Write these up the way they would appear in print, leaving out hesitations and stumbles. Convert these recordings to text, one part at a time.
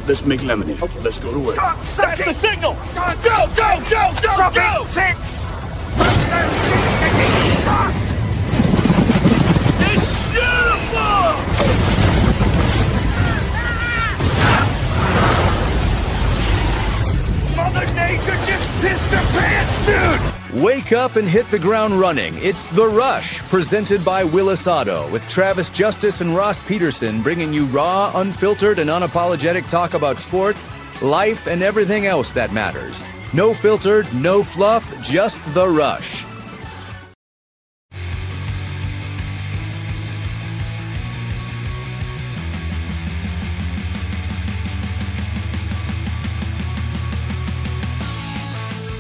let's make lemonade. Okay. Let's go to work. That's the signal. Go. 6. It's beautiful. Mother Nature just pissed her pants, dude! Wake up and hit the ground running. It's The Rush, presented by Willis Auto, with Travis Justice and Ross Peterson bringing you raw, unfiltered, and unapologetic talk about sports, life, and everything else that matters. No filtered, no fluff, just The Rush.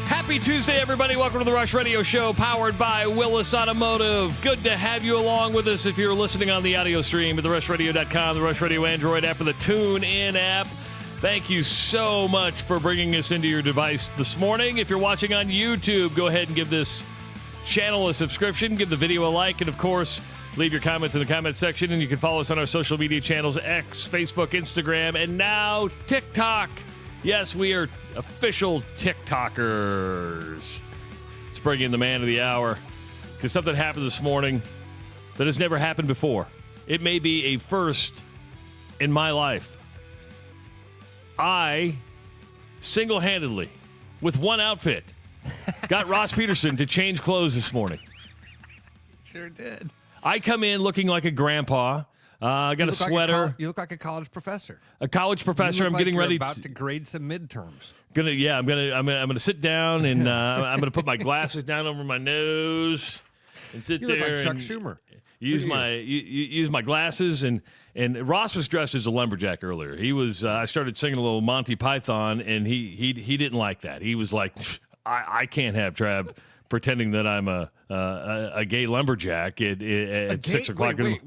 Happy Tuesday, everybody. Welcome to the Rush Radio Show, powered by Willis Automotive. Good to have you along with us if you're listening on the audio stream at therushradio.com, the Rush Radio Android app, or the TuneIn app. Thank you so much for bringing us into your device this morning. If you're watching on YouTube, go ahead and give this channel a subscription, give the video a like, and, of course, leave your comments in the comment section. And you can follow us on our social media channels, X, Facebook, Instagram, and now TikTok. Yes, we are official TikTokers. Let's bring in the man of the hour, because something happened this morning that has never happened before. It may be a first in my life. I, single-handedly, with one outfit, got Ross Peterson to change clothes this morning. Sure did. I come in looking like a grandpa. I got a sweater. You look like a college professor. A college professor. I'm getting ready. About to grade some midterms. I'm gonna sit down and I'm gonna put my glasses down over my nose and sit You there. look like Chuck and Schumer. Use my glasses and Ross was dressed as a lumberjack earlier. He was. I started singing a little Monty Python and he didn't like that. He was like, I can't have Trav pretending that I'm a gay lumberjack at 6 o'clock. Whoa.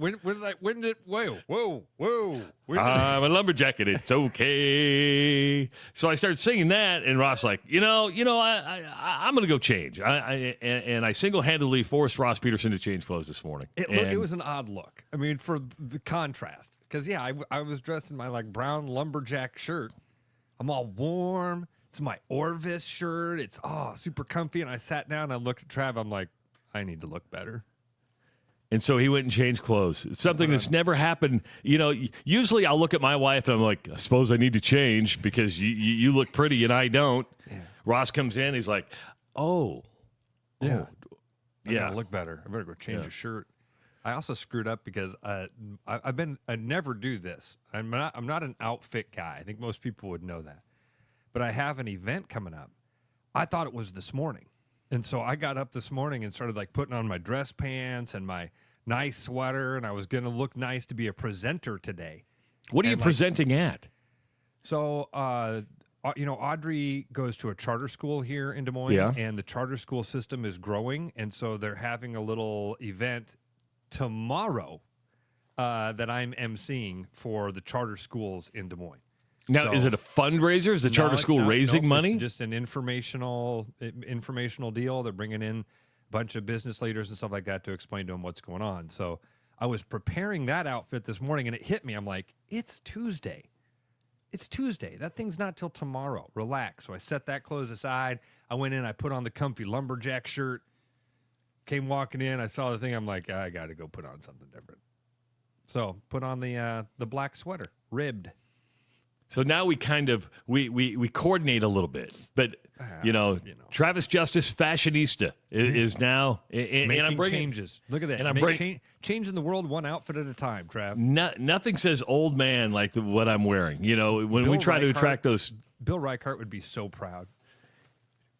I'm a lumberjack and it's okay. So I started singing that, and Ross like, I'm going to go change. And I single-handedly forced Ross Peterson to change clothes this morning. It was an odd look. I mean, for the contrast, because I was dressed in my brown lumberjack shirt. I'm all warm. It's my Orvis shirt. It's super comfy. And I sat down and I looked at Trav. I'm like, I need to look better. And so he went and changed clothes. It's something that's never happened. Usually I'll look at my wife and I'm like, I suppose I need to change because you look pretty and I don't. Yeah. Ross comes in. He's like, I gotta look better. I better go change a shirt. I also screwed up because I never do this. I'm not an outfit guy. I think most people would know that. But I have an event coming up. I thought it was this morning. And so I got up this morning and started putting on my dress pants and my nice sweater, and I was going to look nice to be a presenter today. What are you presenting at? So, Audrey goes to a charter school here in Des Moines, and the charter school system is growing, and so they're having a little event tomorrow that I'm emceeing for the charter schools in Des Moines. Now, is it a fundraiser? Is the charter school raising money? It's just an informational deal. They're bringing in a bunch of business leaders and stuff like that to explain to them what's going on. So I was preparing that outfit this morning, and it hit me. I'm like, it's Tuesday. It's Tuesday. That thing's not till tomorrow. Relax. So I set that clothes aside. I went in. I put on the comfy lumberjack shirt. Came walking in. I saw the thing. I'm like, I got to go put on something different. So put on the black sweater, ribbed. So now we kind of we coordinate a little bit, but Travis Justice fashionista is now making I'm bringing changes. Look at that, and I'm changing the world one outfit at a time. Trav, nothing says old man like what I'm wearing. When we try to attract those, Bill Reichart would be so proud.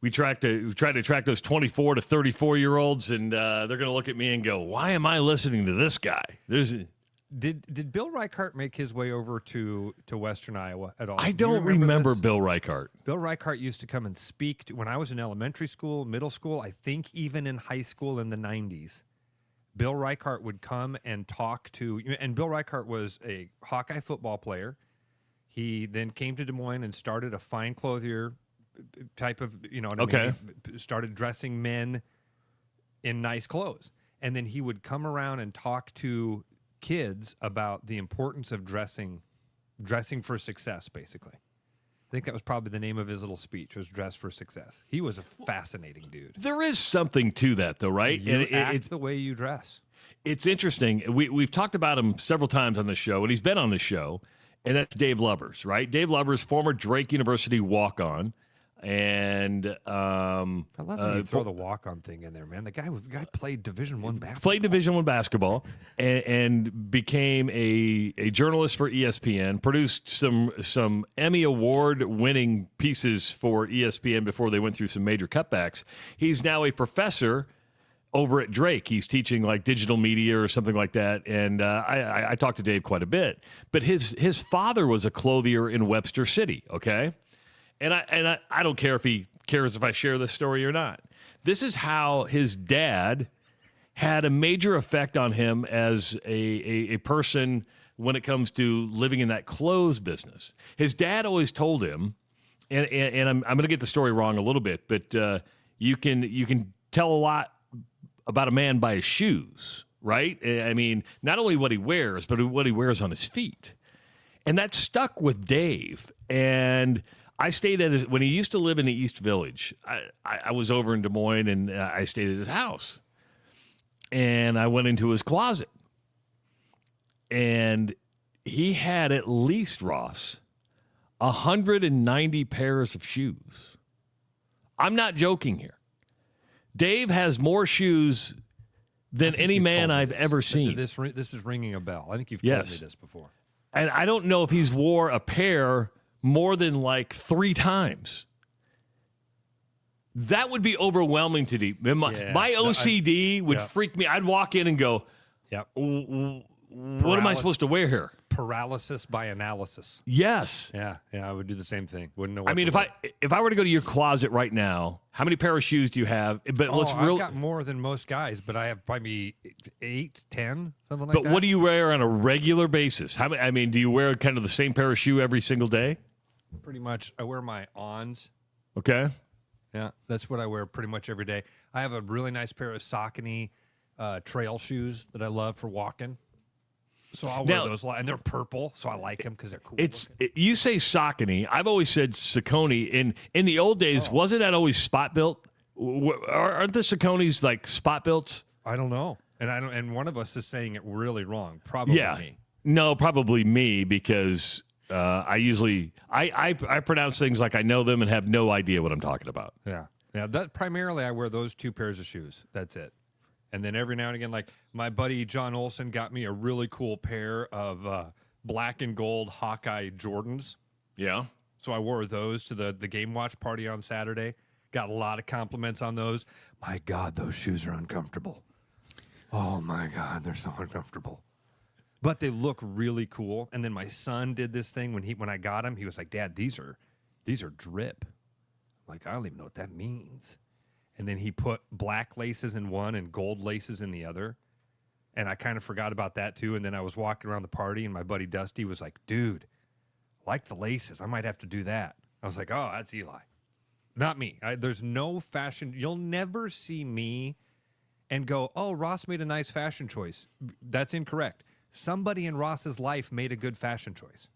We try to attract those 24 to 34-year-olds, and they're going to look at me and go, "Why am I listening to this guy?" Did Bill Reichart make his way over to Western Iowa at all? I don't remember Bill Reichart. Bill Reichart used to come and speak when I was in elementary school, middle school, I think even in high school in the 90s. Bill Reichart would come and talk to, and Bill Reichart was a Hawkeye football player. He then came to Des Moines and started a fine clothier type of, started dressing men in nice clothes. And then he would come around and talk to kids about the importance of dressing dressing for success, basically. I think that was probably the name of his little speech, was Dress for Success. He was a fascinating dude. There is something to that, though, right? You act the way you dress. It's interesting. We've talked about him several times on the show, and he's been on the show, and that's Dave Lubbers, right? Dave Lubbers, former Drake University walk-on, and I love how you throw the walk-on thing in there, man. The guy played Division I basketball. Played Division I basketball, and became a journalist for ESPN. Produced some Emmy Award-winning pieces for ESPN before they went through some major cutbacks. He's now a professor over at Drake. He's teaching like digital media or something like that, and I talked to Dave quite a bit. But his father was a clothier in Webster City, okay? And I don't care if he cares if I share this story or not. This is how his dad had a major effect on him as a person when it comes to living in that clothes business. His dad always told him, and I'm going to get the story wrong a little bit, but you can tell a lot about a man by his shoes, right? I mean, not only what he wears, but what he wears on his feet. And that stuck with Dave. And I stayed at when he used to live in the East Village. I was over in Des Moines, and I stayed at his house. And I went into his closet. And he had at least, Ross, 190 pairs of shoes. I'm not joking here. Dave has more shoes than any man I've ever seen. This is ringing a bell. I think you've told me this before. And I don't know if he's wore a pair more than like 3 times. That would be overwhelming to me. My OCD would freak me. I'd walk in and go, "Yep, what am I supposed to wear here?" Paralysis by analysis. Yes. Yeah, I would do the same thing. Wouldn't know what I mean, if I were to go to your closet right now, how many pair of shoes do you have? But I've got more than most guys, but I have probably 8, 10, something like that. But what do you wear on a regular basis? I mean, do you wear kind of the same pair of shoe every single day? Pretty much. I wear my Ons. Okay. Yeah, that's what I wear pretty much every day. I have a really nice pair of Saucony trail shoes that I love for walking. So I'll wear those a lot, and they're purple, so I like them because they're cool. You say Saucony. I've always said Saucony. In the old days, wasn't that always spot built? Aren't the Sauconys like spot built? I don't know, and one of us is saying it really wrong. Probably me. No, probably me because I pronounce things like I know them and have no idea what I'm talking about. Yeah. That primarily I wear those 2 pairs of shoes. That's it. And then every now and again, like my buddy John Olson got me a really cool pair of black and gold Hawkeye Jordans. Yeah. So I wore those to the game watch party on Saturday. Got a lot of compliments on those. My God, those shoes are uncomfortable. Oh, my God, they're so uncomfortable. But they look really cool. And then my son did this thing when I got him. He was like, "Dad, these are drip." I'm like, I don't even know what that means. And then he put black laces in one and gold laces in the other. And I kind of forgot about that, too. And then I was walking around the party, and my buddy Dusty was like, "Dude, I like the laces. I might have to do that." I was like, "Oh, that's Eli. Not me." There's no fashion. You'll never see me and go, "Oh, Ross made a nice fashion choice." That's incorrect. Somebody in Ross's life made a good fashion choice.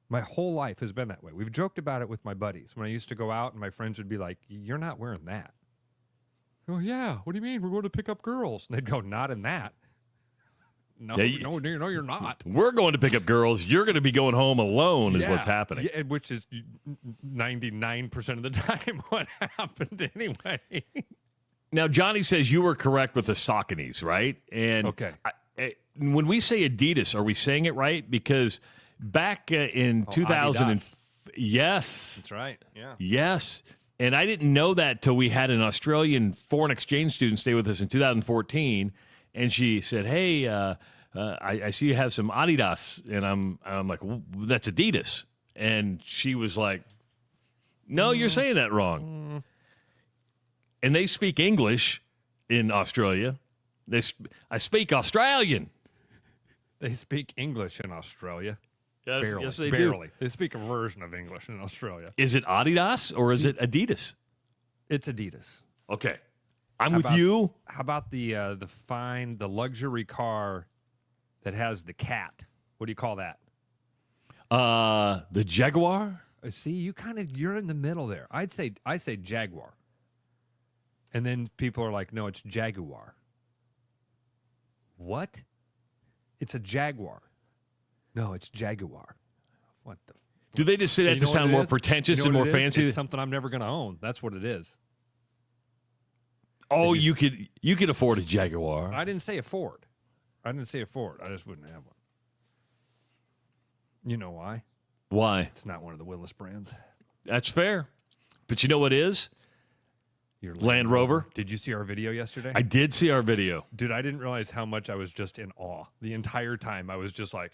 My whole life has been that way. We've joked about it with my buddies. When I used to go out and my friends would be like, "You're not wearing that." Oh, yeah. What do you mean? We're going to pick up girls. And they'd go, "Not in that." No, you're not. We're going to pick up girls. You're going to be going home alone is what's happening. Yeah, which is 99% of the time what happened anyway. Now, Johnny says you were correct with the Sauconys, right? And okay. When we say Adidas, are we saying it right? Because back in 2000, yes, that's right. Yeah, yes, and I didn't know that till we had an Australian foreign exchange student stay with us in 2014, and she said, "Hey, I see you have some Adidas," and I'm like, well, "That's Adidas," and she was like, "No, you're saying that wrong." And they speak English in Australia. I speak Australian. They speak English in Australia. Yes, they barely. do. They speak a version of English in Australia. Is it Adidas or is it Adidas? It's Adidas. Okay, I'm with you. How about the luxury car that has the cat? What do you call that? The Jaguar? See, you're in the middle there. I say Jaguar. And then people are like, no, it's Jaguar. What? It's a Jaguar. No, it's Jaguar. What the? Do they just say that to sound more pretentious and more fancy? It's something I'm never going to own. That's what it is. Oh, you could afford a Jaguar. I didn't say a Ford. I just wouldn't have one. You know why? Why? It's not one of the Willis brands. That's fair. But you know what is? Your Land Rover. Did you see our video yesterday? I did see our video. Dude, I didn't realize how much I was just in awe. The entire time I was just like,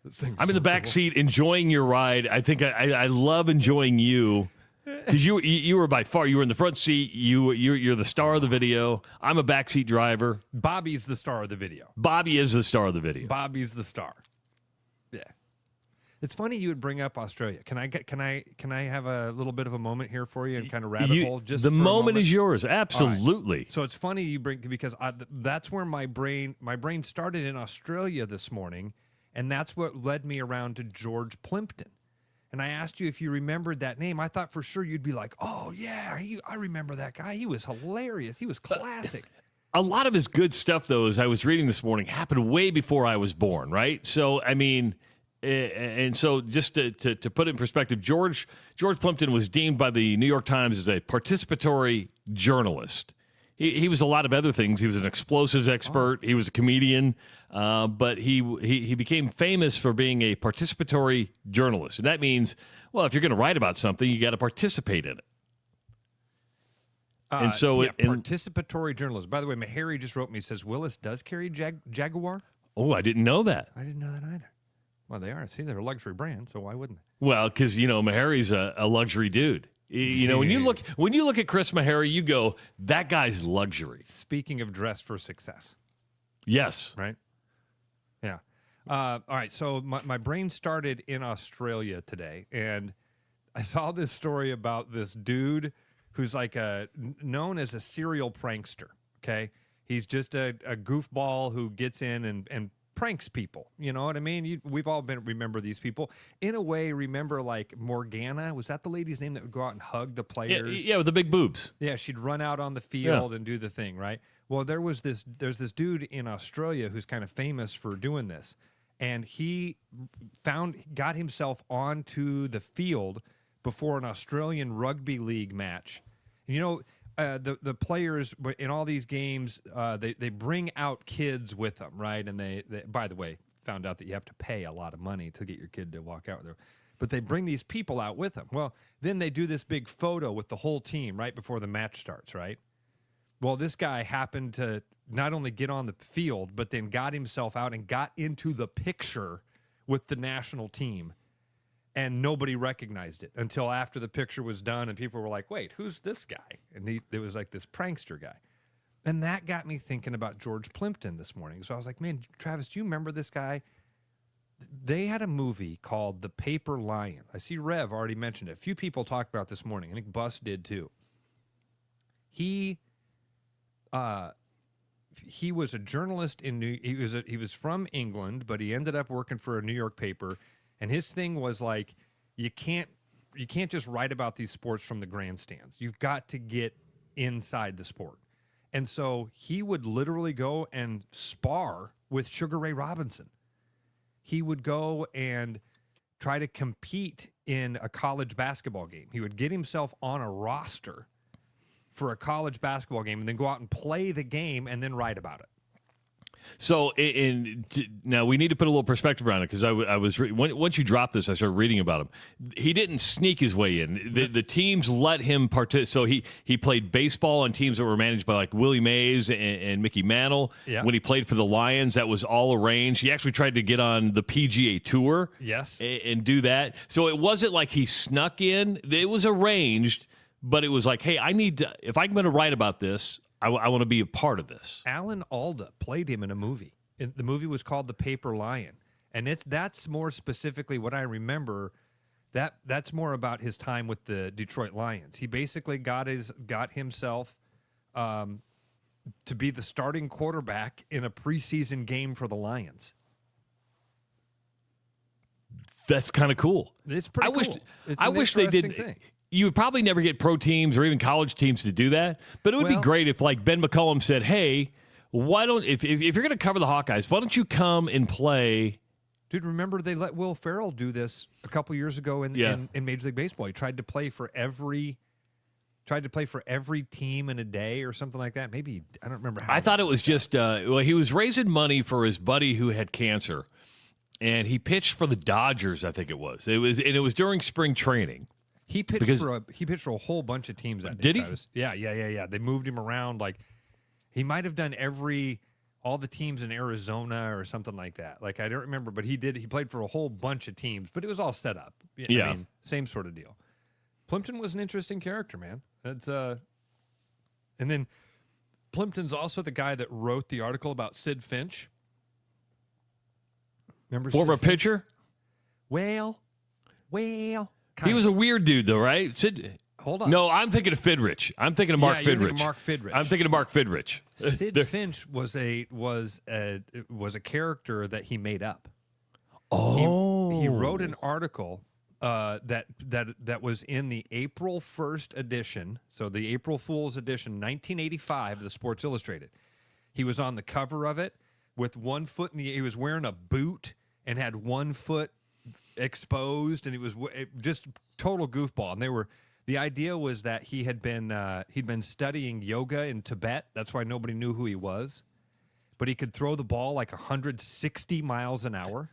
this thing's I'm in the back seat enjoying your ride. I think I love enjoying you. Because you were by far, you were in the front seat. You're the star of the video. I'm a backseat driver. Bobby's the star of the video. Bobby is the star of the video. Bobby's the star. Yeah. It's funny you would bring up Australia. Can I have a little bit of a moment here for you and kind of rabbit hole? Just the for moment is yours. Absolutely. Right. So it's funny you bring because that's where my brain started in Australia this morning, and that's what led me around to George Plimpton. And I asked you if you remembered that name. I thought for sure you'd be like, "Oh yeah, I remember that guy. He was hilarious. He was classic." A lot of his good stuff, though, as I was reading this morning, happened way before I was born. Right. So I mean. And so just to put it in perspective, George Plimpton was deemed by the New York Times as a participatory journalist. He was a lot of other things. He was an explosives expert. He was a comedian. But he became famous for being a participatory journalist. And that means, well, if you're going to write about something, you got to participate in it. And so participatory journalist. By the way, Harry just wrote me, says, Willis does carry Jaguar? Oh, I didn't know that. I didn't know that either. Well, they are. See, they're a luxury brand, so why wouldn't they? Well, because Meharry's a luxury dude. When you look at Chris Meharry, you go, that guy's luxury. Speaking of dress for success, yes, right? Yeah. All right. So my brain started in Australia today, and I saw this story about this dude who's like known as a serial prankster. Okay, he's just a goofball who gets in and pranks people. You know what I mean? We've all remember these people. In a way, remember like Morgana? Was that the lady's name that would go out and hug the players? Yeah, with the big boobs. Yeah, she'd run out on the field and do the thing, right? Well, there's this dude in Australia who's kind of famous for doing this. And he got himself onto the field before an Australian rugby league match. And, the players in all these games, they bring out kids with them, right? And they, by the way, found out that you have to pay a lot of money to get your kid to walk out with them. But they bring these people out with them. Well, then they do this big photo with the whole team right before the match starts, right? Well, this guy happened to not only get on the field, but then got himself out and got into the picture with the national team. And nobody recognized it until after the picture was done, and people were like, wait, who's this guy? And it was like this prankster guy. And that got me thinking about George Plimpton this morning. So I was like, man, Travis, do you remember this guy? They had a movie called The Paper Lion. I see Rev already mentioned it. A few people talked about it this morning. I think Bus did too. He was a journalist he was from England, but he ended up working for a New York paper. And his thing was like, you can't just write about these sports from the grandstands. You've got to get inside the sport. And so he would literally go and spar with Sugar Ray Robinson. He would go and try to compete in a college basketball game. He would get himself on a roster for a college basketball game and then go out and play the game and then write about it. So, now we need to put a little perspective around it because once you dropped this, I started reading about him. He didn't sneak his way in. The teams let him participate. So he played baseball on teams that were managed by like Willie Mays and Mickey Mantle. Yeah. When he played for the Lions, that was all arranged. He actually tried to get on the PGA Tour. Yes. And do that. So it wasn't like he snuck in. It was arranged, but it was like, hey, if I'm going to write about this, I want to be a part of this. Alan Alda played him in a movie. The movie was called The Paper Lion. And that's more specifically what I remember. That's more about his time with the Detroit Lions. He basically got himself to be the starting quarterback in a preseason game for the Lions. That's kind of cool. It's pretty cool. I wish they did. Thing. You would probably never get pro teams or even college teams to do that, but it would be great if, like, Ben McCollum said, "Hey, why don't if you're going to cover the Hawkeyes, why don't you come and play?" Dude, remember they let Will Ferrell do this a couple years ago in Major League Baseball. He tried to play for every team in a day or something like that. Maybe I don't remember how. I thought it was just he was raising money for his buddy who had cancer, and he pitched for the Dodgers. I think it was. It was during spring training. He pitched for a whole bunch of teams that day. Did he? Yeah. They moved him around. Like, he might have done all the teams in Arizona or something like that. Like, I don't remember, but he did. He played for a whole bunch of teams, but it was all set up. Yeah. I mean, same sort of deal. Plimpton was an interesting character, man. That's and then Plimpton's also the guy that wrote the article about Sid Finch. Remember former pitcher? Well. He was a weird dude, though, right? Sid. Hold on. No, I'm thinking of Fidrich. I'm thinking of Mark Fidrich. You're thinking Mark Fidrich. I'm thinking of Mark Fidrich. Sid Finch was a character that he made up. Oh, he wrote an article that was in the April 1st edition, so the April Fool's edition, 1985, of the Sports Illustrated. He was on the cover of it with one foot he was wearing a boot and had one foot exposed, and he was just total goofball. And the idea was that he'd been studying yoga in Tibet. That's why nobody knew who he was. But he could throw the ball like 160 miles an hour.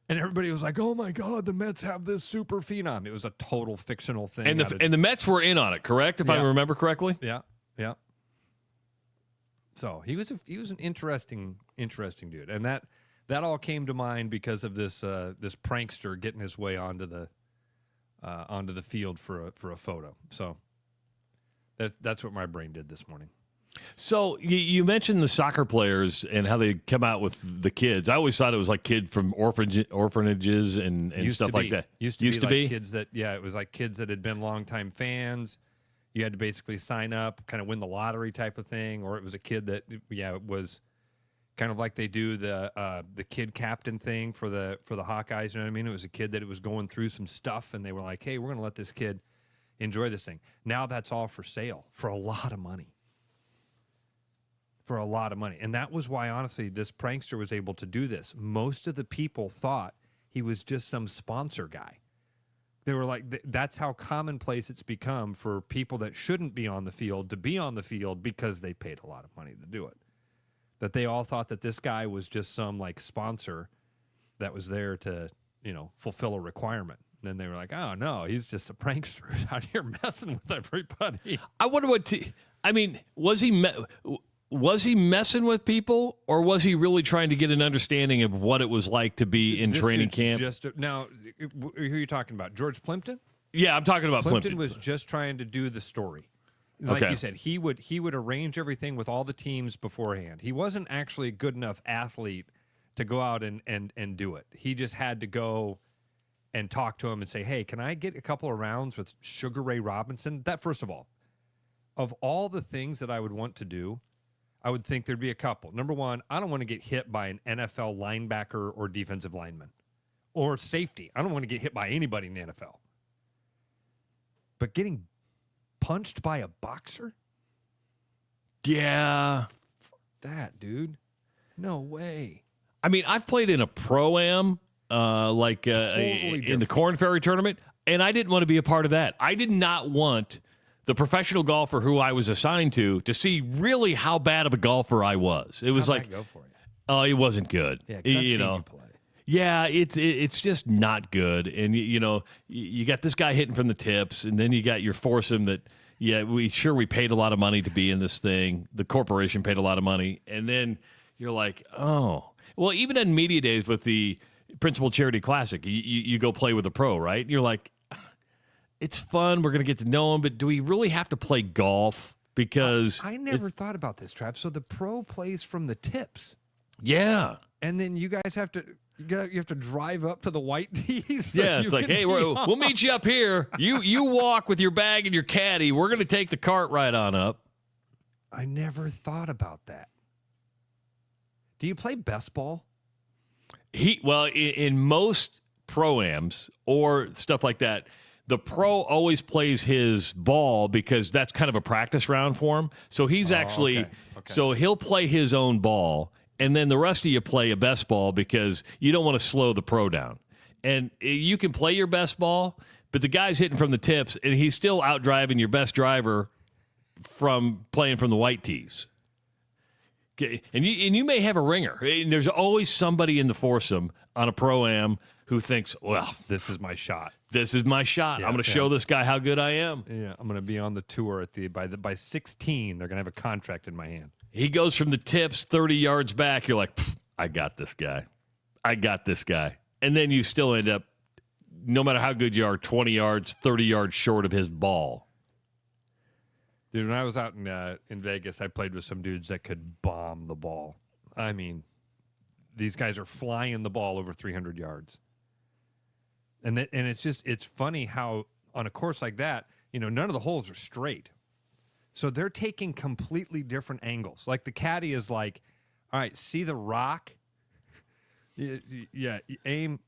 And everybody was like, "Oh my God, the Mets have this super phenom." It was a total fictional thing. And the Mets were in on it, correct? If I remember correctly. Yeah. So he was an interesting dude, and that all came to mind because of this prankster getting his way onto the field for a photo. So that's what my brain did this morning. So you mentioned the soccer players and how they come out with the kids. I always thought it was like kids from orphanages and stuff like that. Used to be kids that it was like kids that had been longtime fans. You had to basically sign up, kind of win the lottery type of thing, or it was a kid that it was kind of like they do the kid captain thing for the Hawkeyes. You know what I mean? It was a kid that was going through some stuff, and they were like, "Hey, we're going to let this kid enjoy this thing." Now that's all for sale for a lot of money. And that was why, honestly, this prankster was able to do this. Most of the people thought he was just some sponsor guy. They were like, that's how commonplace it's become for people that shouldn't be on the field to be on the field because they paid a lot of money to do it. That they all thought that this guy was just some like sponsor that was there to, fulfill a requirement. And then they were like, "Oh no, he's just a prankster out here messing with everybody." I wonder was he messing with people, or was he really trying to get an understanding of what it was like to be in training camp? Now, who are you talking about? George Plimpton? Yeah, I'm talking about Plimpton. Plimpton was just trying to do the story. Like you said, he would arrange everything with all the teams beforehand. He wasn't actually a good enough athlete to go out and do it. He just had to go and talk to him and say, "Hey, can I get a couple of rounds with Sugar Ray Robinson?" That, first of all the things that I would want to do, I would think there'd be a couple. Number one, I don't want to get hit by an NFL linebacker or defensive lineman or safety. I don't want to get hit by anybody in the NFL. But getting punched by a boxer? Yeah. That, dude. No way. I mean, I've played in a pro-am, in the Corn Ferry tournament, and I didn't want to be a part of that. I did not want the professional golfer who I was assigned to see really how bad of a golfer I was. It was How'd that go for you? Oh, it wasn't good. Yeah, because I've seen you play. Yeah, it's just not good. And, you got this guy hitting from the tips, and then you got your foursome that, we paid a lot of money to be in this thing. The corporation paid a lot of money. And then you're like, oh. Well, even on media days with the Principal Charity Classic, you go play with a pro, right? And you're like, it's fun. We're going to get to know him, but do we really have to play golf? Because I never thought about this, Trav. So the pro plays from the tips. Yeah. And then you guys have to... You have to drive up to the white tees. So it's like, hey, we'll meet you up here. You walk with your bag and your caddy. We're going to take the cart right on up. I never thought about that. Do you play best ball? In most pro-ams or stuff like that, the pro always plays his ball because that's kind of a practice round for him. So he's okay. So he'll play his own ball, and then the rest of you play a best ball because you don't want to slow the pro down. And you can play your best ball, but the guy's hitting from the tips, and he's still out driving your best driver from playing from the white tees. And you may have a ringer. There's always somebody in the foursome on a pro-am who thinks, well, this is my shot. This is my shot. I'm going to show this guy how good I am. Yeah, I'm going to be on the tour by 16. They're going to have a contract in my hand. He goes from the tips 30 yards back. You're like, I got this guy. I got this guy. And then you still end up, no matter how good you are, 20 yards, 30 yards short of his ball. Dude, when I was out in Vegas, I played with some dudes that could bomb the ball. I mean, these guys are flying the ball over 300 yards. And it's funny how on a course like that, none of the holes are straight. So they're taking completely different angles. Like the caddy is like, all right, see the rock? Yeah, aim.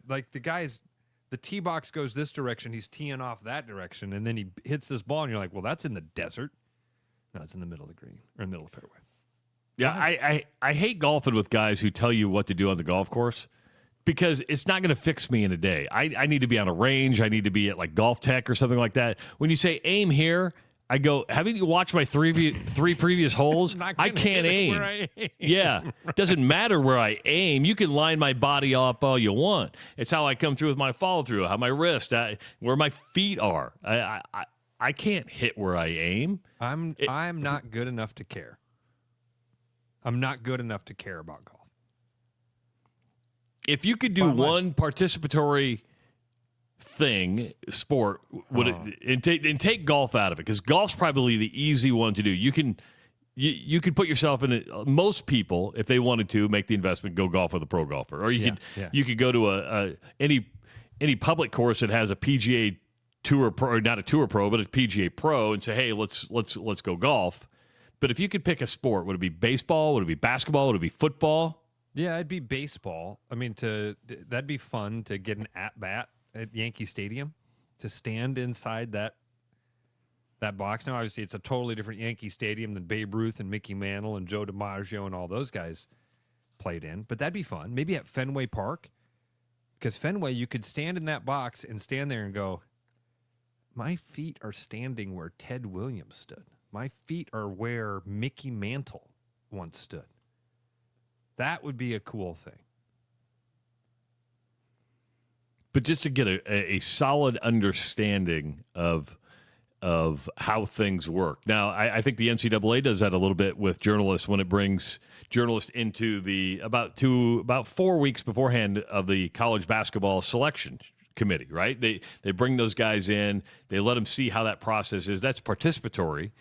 Like the tee box goes this direction. He's teeing off that direction. And then he hits this ball and you're like, well, that's in the desert. No, it's in the middle of the green or in the middle of the fairway. Yeah, I hate golfing with guys who tell you what to do on the golf course. Because it's not going to fix me in a day. I need to be on a range. I need to be at like Golf Tech or something like that. When you say aim here, I go, haven't you watched my three previous holes? I can't aim. Yeah. It doesn't matter where I aim. You can line my body up all you want. It's how I come through with my follow through, how my wrist, where my feet are. I can't hit where I aim. I'm not good enough to care. I'm not good enough to care about golf. If you could do one participatory sport, and take golf out of it, because golf's probably the easy one to do. You could put yourself in it. Most people, if they wanted to make the investment, go golf with a pro golfer, or you could go to any public course that has a PGA Tour Pro, or not a Tour Pro, but a PGA Pro, and say, hey, let's go golf. But if you could pick a sport, would it be baseball? Would it be basketball? Would it be football? Yeah, it'd be baseball. I mean, that'd be fun to get an at-bat at Yankee Stadium, to stand inside that box. Now, obviously, it's a totally different Yankee Stadium than Babe Ruth and Mickey Mantle and Joe DiMaggio and all those guys played in. But that'd be fun. Maybe at Fenway Park, because Fenway, you could stand in that box and stand there and go, my feet are standing where Ted Williams stood. My feet are where Mickey Mantle once stood. That would be a cool thing. But just to get a solid understanding of how things work. Now, I think the NCAA does that a little bit with journalists when it brings journalists into about 4 weeks beforehand of the college basketball selection committee, right? They bring those guys in. They let them see how that process is. That's participatory.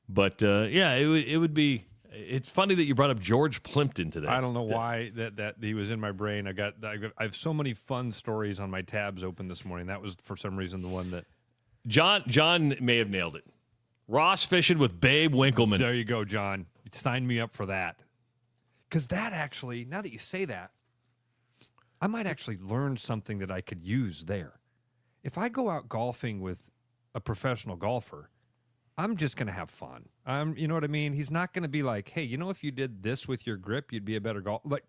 But, it would be... It's funny that you brought up George Plimpton today. I don't know why that he was in my brain. I have so many fun stories on my tabs open this morning. That was, for some reason, the one that... John may have nailed it. Ross fishing with Babe Winkleman. There you go, John. Sign me up for that. Because that actually, now that you say that, I might actually learn something that I could use there. If I go out golfing with a professional golfer, I'm just going to have fun. You know what I mean? He's not going to be like, hey, if you did this with your grip, you'd be a better golfer. Like,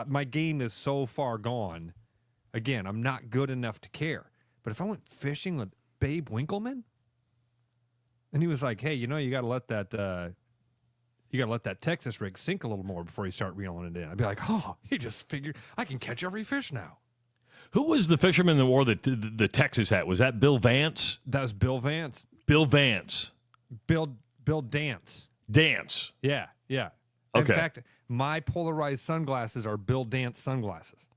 my game is so far gone. Again, I'm not good enough to care. But if I went fishing with Babe Winkleman, and he was like, hey, you got to let that Texas rig sink a little more before you start reeling it in. I'd be like, oh, he just figured I can catch every fish now. Who was the fisherman that wore the Texas hat? Was that Bill Vance? That was Bill Vance. Bill Vance. Bill Dance. Dance. Yeah. Okay. In fact, my polarized sunglasses are Bill Dance sunglasses.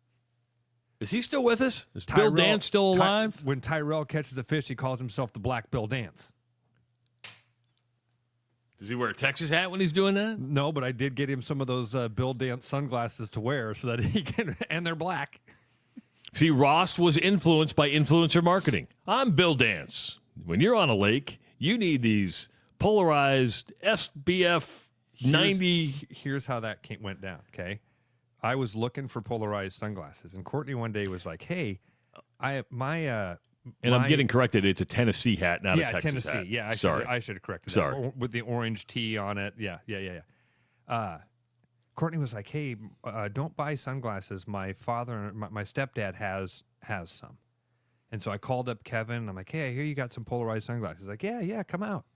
Is he still with us? Is Bill Dance still alive? When Tyrell catches a fish, he calls himself the Black Bill Dance. Does he wear a Texas hat when he's doing that? No, but I did get him some of those Bill Dance sunglasses to wear so that he can, and they're black. See, Ross was influenced by influencer marketing. I'm Bill Dance. When you're on a lake, you need these polarized SBF 90. Here's how that went down, okay? I was looking for polarized sunglasses, and Courtney one day was like, "Hey, I'm getting corrected. It's a Tennessee hat, not a Texas Tennessee. hat. Yeah, I should have corrected Sorry. that with the orange tee on it. Yeah. Courtney was like, "Hey, don't buy sunglasses. My father, my stepdad has some." And so I called up Kevin. And I'm like, "Hey, I hear you got some polarized sunglasses." He's like, "Yeah, come out."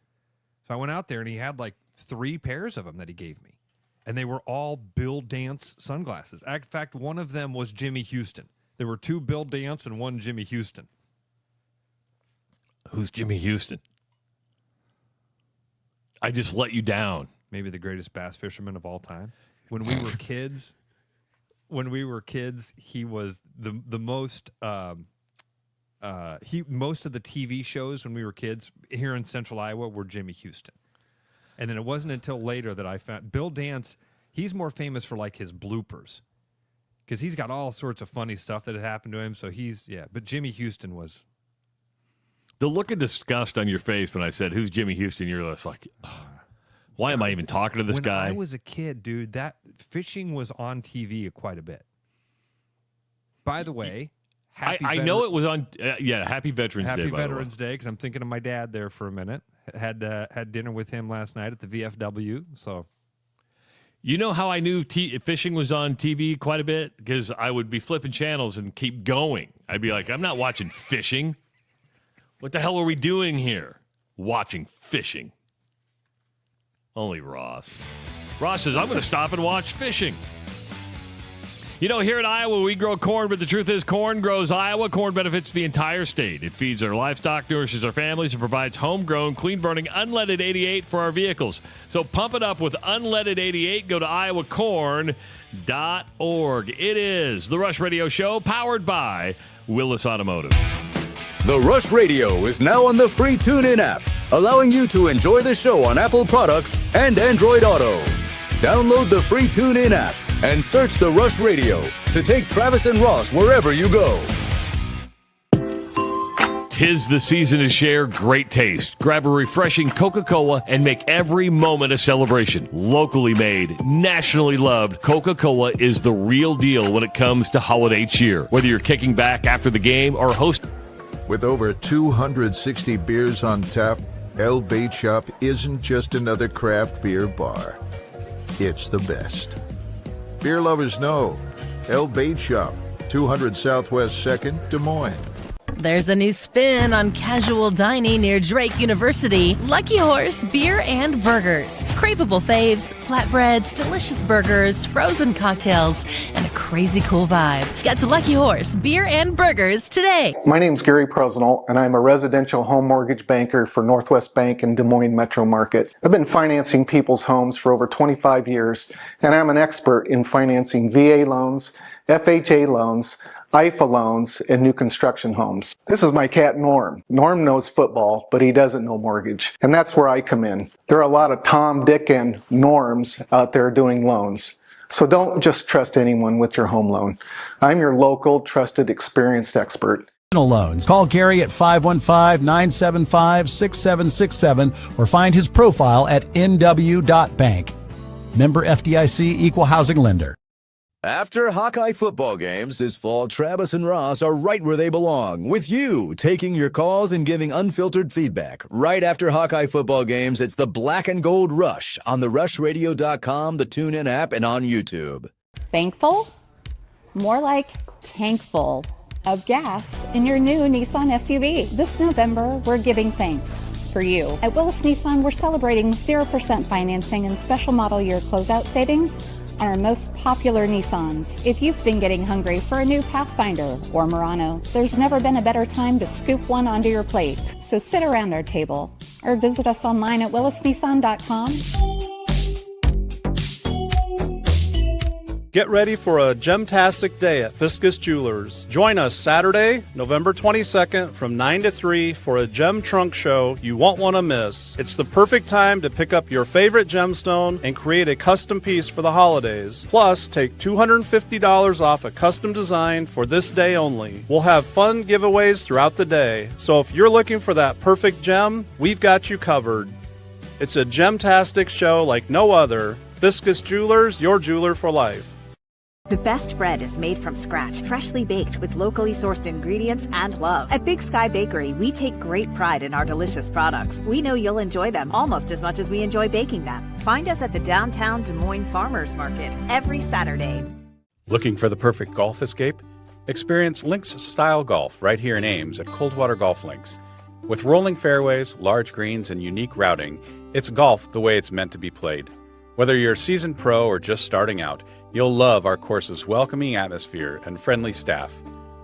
So I went out there, and he had like 3 pairs of them that he gave me. And they were all Bill Dance sunglasses. In fact, one of them was Jimmy Houston. There were 2 Bill Dance and 1 Jimmy Houston. Who's Jimmy Houston? I just let you down. Maybe the greatest bass fisherman of all time. When we were kids, he was the most. Most of the TV shows when we were kids here in Central Iowa were Jimmy Houston. And then it wasn't until later that I found Bill Dance. He's more famous for like his bloopers because he's got all sorts of funny stuff that had happened to him. So but Jimmy Houston was. The look of disgust on your face when I said, "Who's Jimmy Houston?" You're just like, why am I even talking to this guy? When I was a kid, dude, that fishing was on TV quite a bit. By the way, I know it was on. Happy Veterans Day. Happy Veterans Day, because I'm thinking of my dad there for a minute. Had dinner with him last night at the VFW. So, you know how I knew fishing was on TV quite a bit? Because I would be flipping channels and keep going. I'd be like, I'm not watching fishing. What the hell are we doing here? Watching fishing. Only Ross. Ross says, I'm going to stop and watch fishing. You know, here in Iowa, we grow corn, but the truth is corn grows Iowa. Corn benefits the entire state. It feeds our livestock, nourishes our families, and provides homegrown, clean-burning, unleaded 88 for our vehicles. So pump it up with unleaded 88. Go to iowacorn.org. It is the Rush Radio Show, powered by Willis Automotive. The Rush Radio is now on the free TuneIn app, allowing you to enjoy the show on Apple products and Android Auto. Download the free TuneIn app and search The Rush Radio to take Travis and Ross wherever you go. 'Tis the season to share great taste. Grab a refreshing Coca-Cola and make every moment a celebration. Locally made, nationally loved, Coca-Cola is the real deal when it comes to holiday cheer. Whether you're kicking back after the game or hosting. With over 260 beers on tap, El Bait Shop isn't just another craft beer bar. It's the best. Beer lovers know. El Bait Shop, 200 Southwest 2nd, Des Moines. There's a new spin on casual dining near Drake University. Lucky Horse Beer and Burgers. Craveable faves, flatbreads, delicious burgers, frozen cocktails, and a crazy cool vibe. Get to Lucky Horse Beer and Burgers today. My name's Gary Presnell, and I'm a residential home mortgage banker for Northwest Bank in Des Moines Metro Market. I've been financing people's homes for over 25 years, and I'm an expert in financing VA loans, FHA loans, IFA loans, and new construction homes. This is my cat Norm. Norm knows football, but he doesn't know mortgage. And that's where I come in. There are a lot of Tom, Dick, and Norms out there doing loans. So don't just trust anyone with your home loan. I'm your local, trusted, experienced expert. Loans. Call Gary at 515-975-6767 or find his profile at nw.bank. Member FDIC, Equal Housing Lender. After Hawkeye football games this fall, Travis and Ross are right where they belong, with you taking your calls and giving unfiltered feedback. Right after Hawkeye football games, it's the Black and Gold Rush on the rushradio.com, the TuneIn app, and on YouTube. Thankful? More like tankful of gas in your new Nissan SUV. This November, we're giving thanks for you. At Willis Nissan, we're celebrating 0% financing and special model year closeout savings on our most popular Nissans. If you've been getting hungry for a new Pathfinder or Murano, there's never been a better time to scoop one onto your plate. So sit around our table or visit us online at willisnissan.com. Get ready for a gemtastic day at Fiscus Jewelers. Join us Saturday, November 22nd from 9 to 3 for a gem trunk show you won't want to miss. It's the perfect time to pick up your favorite gemstone and create a custom piece for the holidays. Plus, take $250 off a custom design for this day only. We'll have fun giveaways throughout the day. So if you're looking for that perfect gem, we've got you covered. It's a gemtastic show like no other. Fiscus Jewelers, your jeweler for life. The best bread is made from scratch, freshly baked with locally sourced ingredients and love. At Big Sky Bakery, we take great pride in our delicious products. We know you'll enjoy them almost as much as we enjoy baking them. Find us at the downtown Des Moines Farmers Market every Saturday. Looking for the perfect golf escape? Experience links-style golf right here in Ames at Coldwater Golf Links. With rolling fairways, large greens, and unique routing, it's golf the way it's meant to be played. Whether you're a seasoned pro or just starting out, you'll love our course's welcoming atmosphere and friendly staff.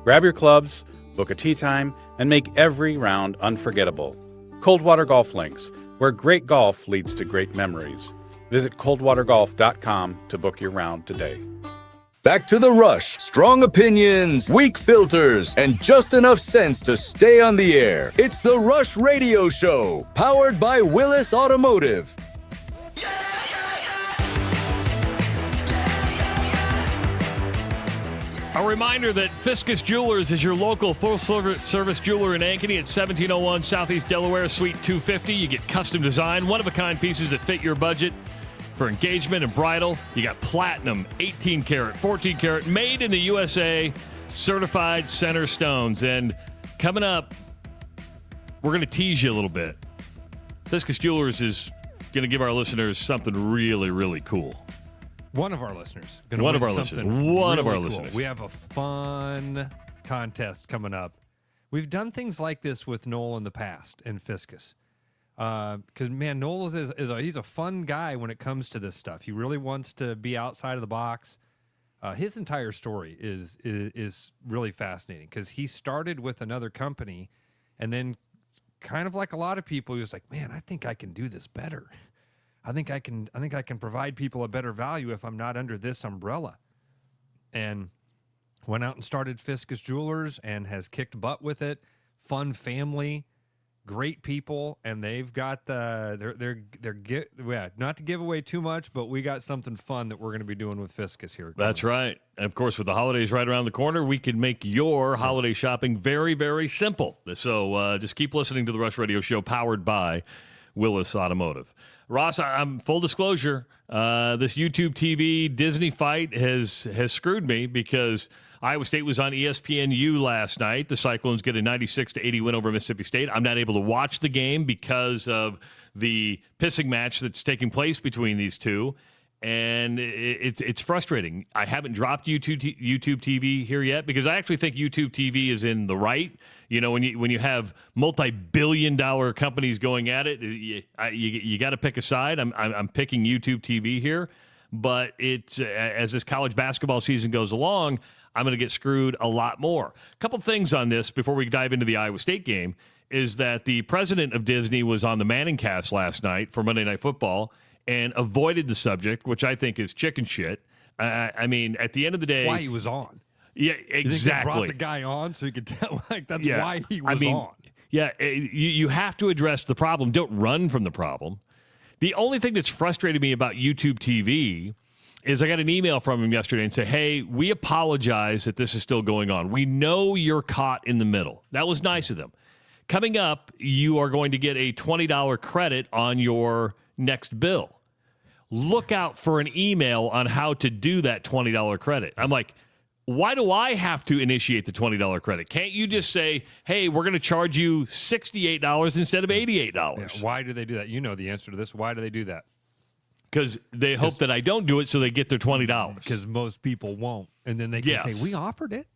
Grab your clubs, book a tee time, and make every round unforgettable. Coldwater Golf Links, where great golf leads to great memories. Visit coldwatergolf.com to book your round today. Back to the Rush. Strong opinions, weak filters, and just enough sense to stay on the air. It's the Rush Radio Show, powered by Willis Automotive. A reminder that Fiscus Jewelers is your local full-service jeweler in Ankeny at 1701 Southeast Delaware, Suite 250. You get custom design, one-of-a-kind pieces that fit your budget for engagement and bridal. You got platinum, 18-karat, 14-karat, made in the USA, certified center stones. And coming up, we're going to tease you a little bit. Fiscus Jewelers is going to give our listeners something really, really cool. One of our listeners. One of our listeners. Cool. We have a fun contest coming up. We've done things like this with Noel in the past and Fiscus. Because, man, Noel he's a fun guy when it comes to this stuff. He really wants to be outside of the box. His entire story is really fascinating because he started with another company and then kind of like a lot of people, he was like, man, I think I can do this better. I think I can provide people a better value if I'm not under this umbrella. And went out and started Fiscus Jewelers and has kicked butt with it. Fun family, great people, and they've got not to give away too much, but we got something fun that we're going to be doing with Fiscus here. That's right. And of course, with the holidays right around the corner, we can make your holiday shopping very, very simple. So just keep listening to the Rush Radio Show, powered by Willis Automotive. Ross, I'm full disclosure. This YouTube TV Disney fight has screwed me because Iowa State was on ESPNU last night. The Cyclones get a 96-80 win over Mississippi State. I'm not able to watch the game because of the pissing match that's taking place between these two, and it's frustrating. I haven't dropped YouTube TV here yet because I actually think YouTube TV is in the right. You know, when you have multi-billion-dollar companies going at it, you got to pick a side. I'm picking YouTube TV here, but it's as this college basketball season goes along, I'm going to get screwed a lot more. A couple things on this before we dive into the Iowa State game is that the president of Disney was on the Manning cast last night for Monday Night Football and avoided the subject, which I think is chicken shit. I mean, at the end of the day, that's why he was on. Yeah, exactly. You think he brought the guy on so you could tell, like, that's why he was on. Yeah, you have to address the problem. Don't run from the problem. The only thing that's frustrated me about YouTube TV is I got an email from him yesterday and said, hey, we apologize that this is still going on. We know you're caught in the middle. That was nice of them. Coming up, you are going to get a $20 credit on your next bill. Look out for an email on how to do that $20 credit. I'm like, why do I have to initiate the $20 credit? Can't you just say, hey, we're going to charge you $68 instead of $88? Yeah, why do they do that? You know the answer to this. Why do they do that? Because they hope that I don't do it so they get their $20. Because most people won't. And then they can say, we offered it.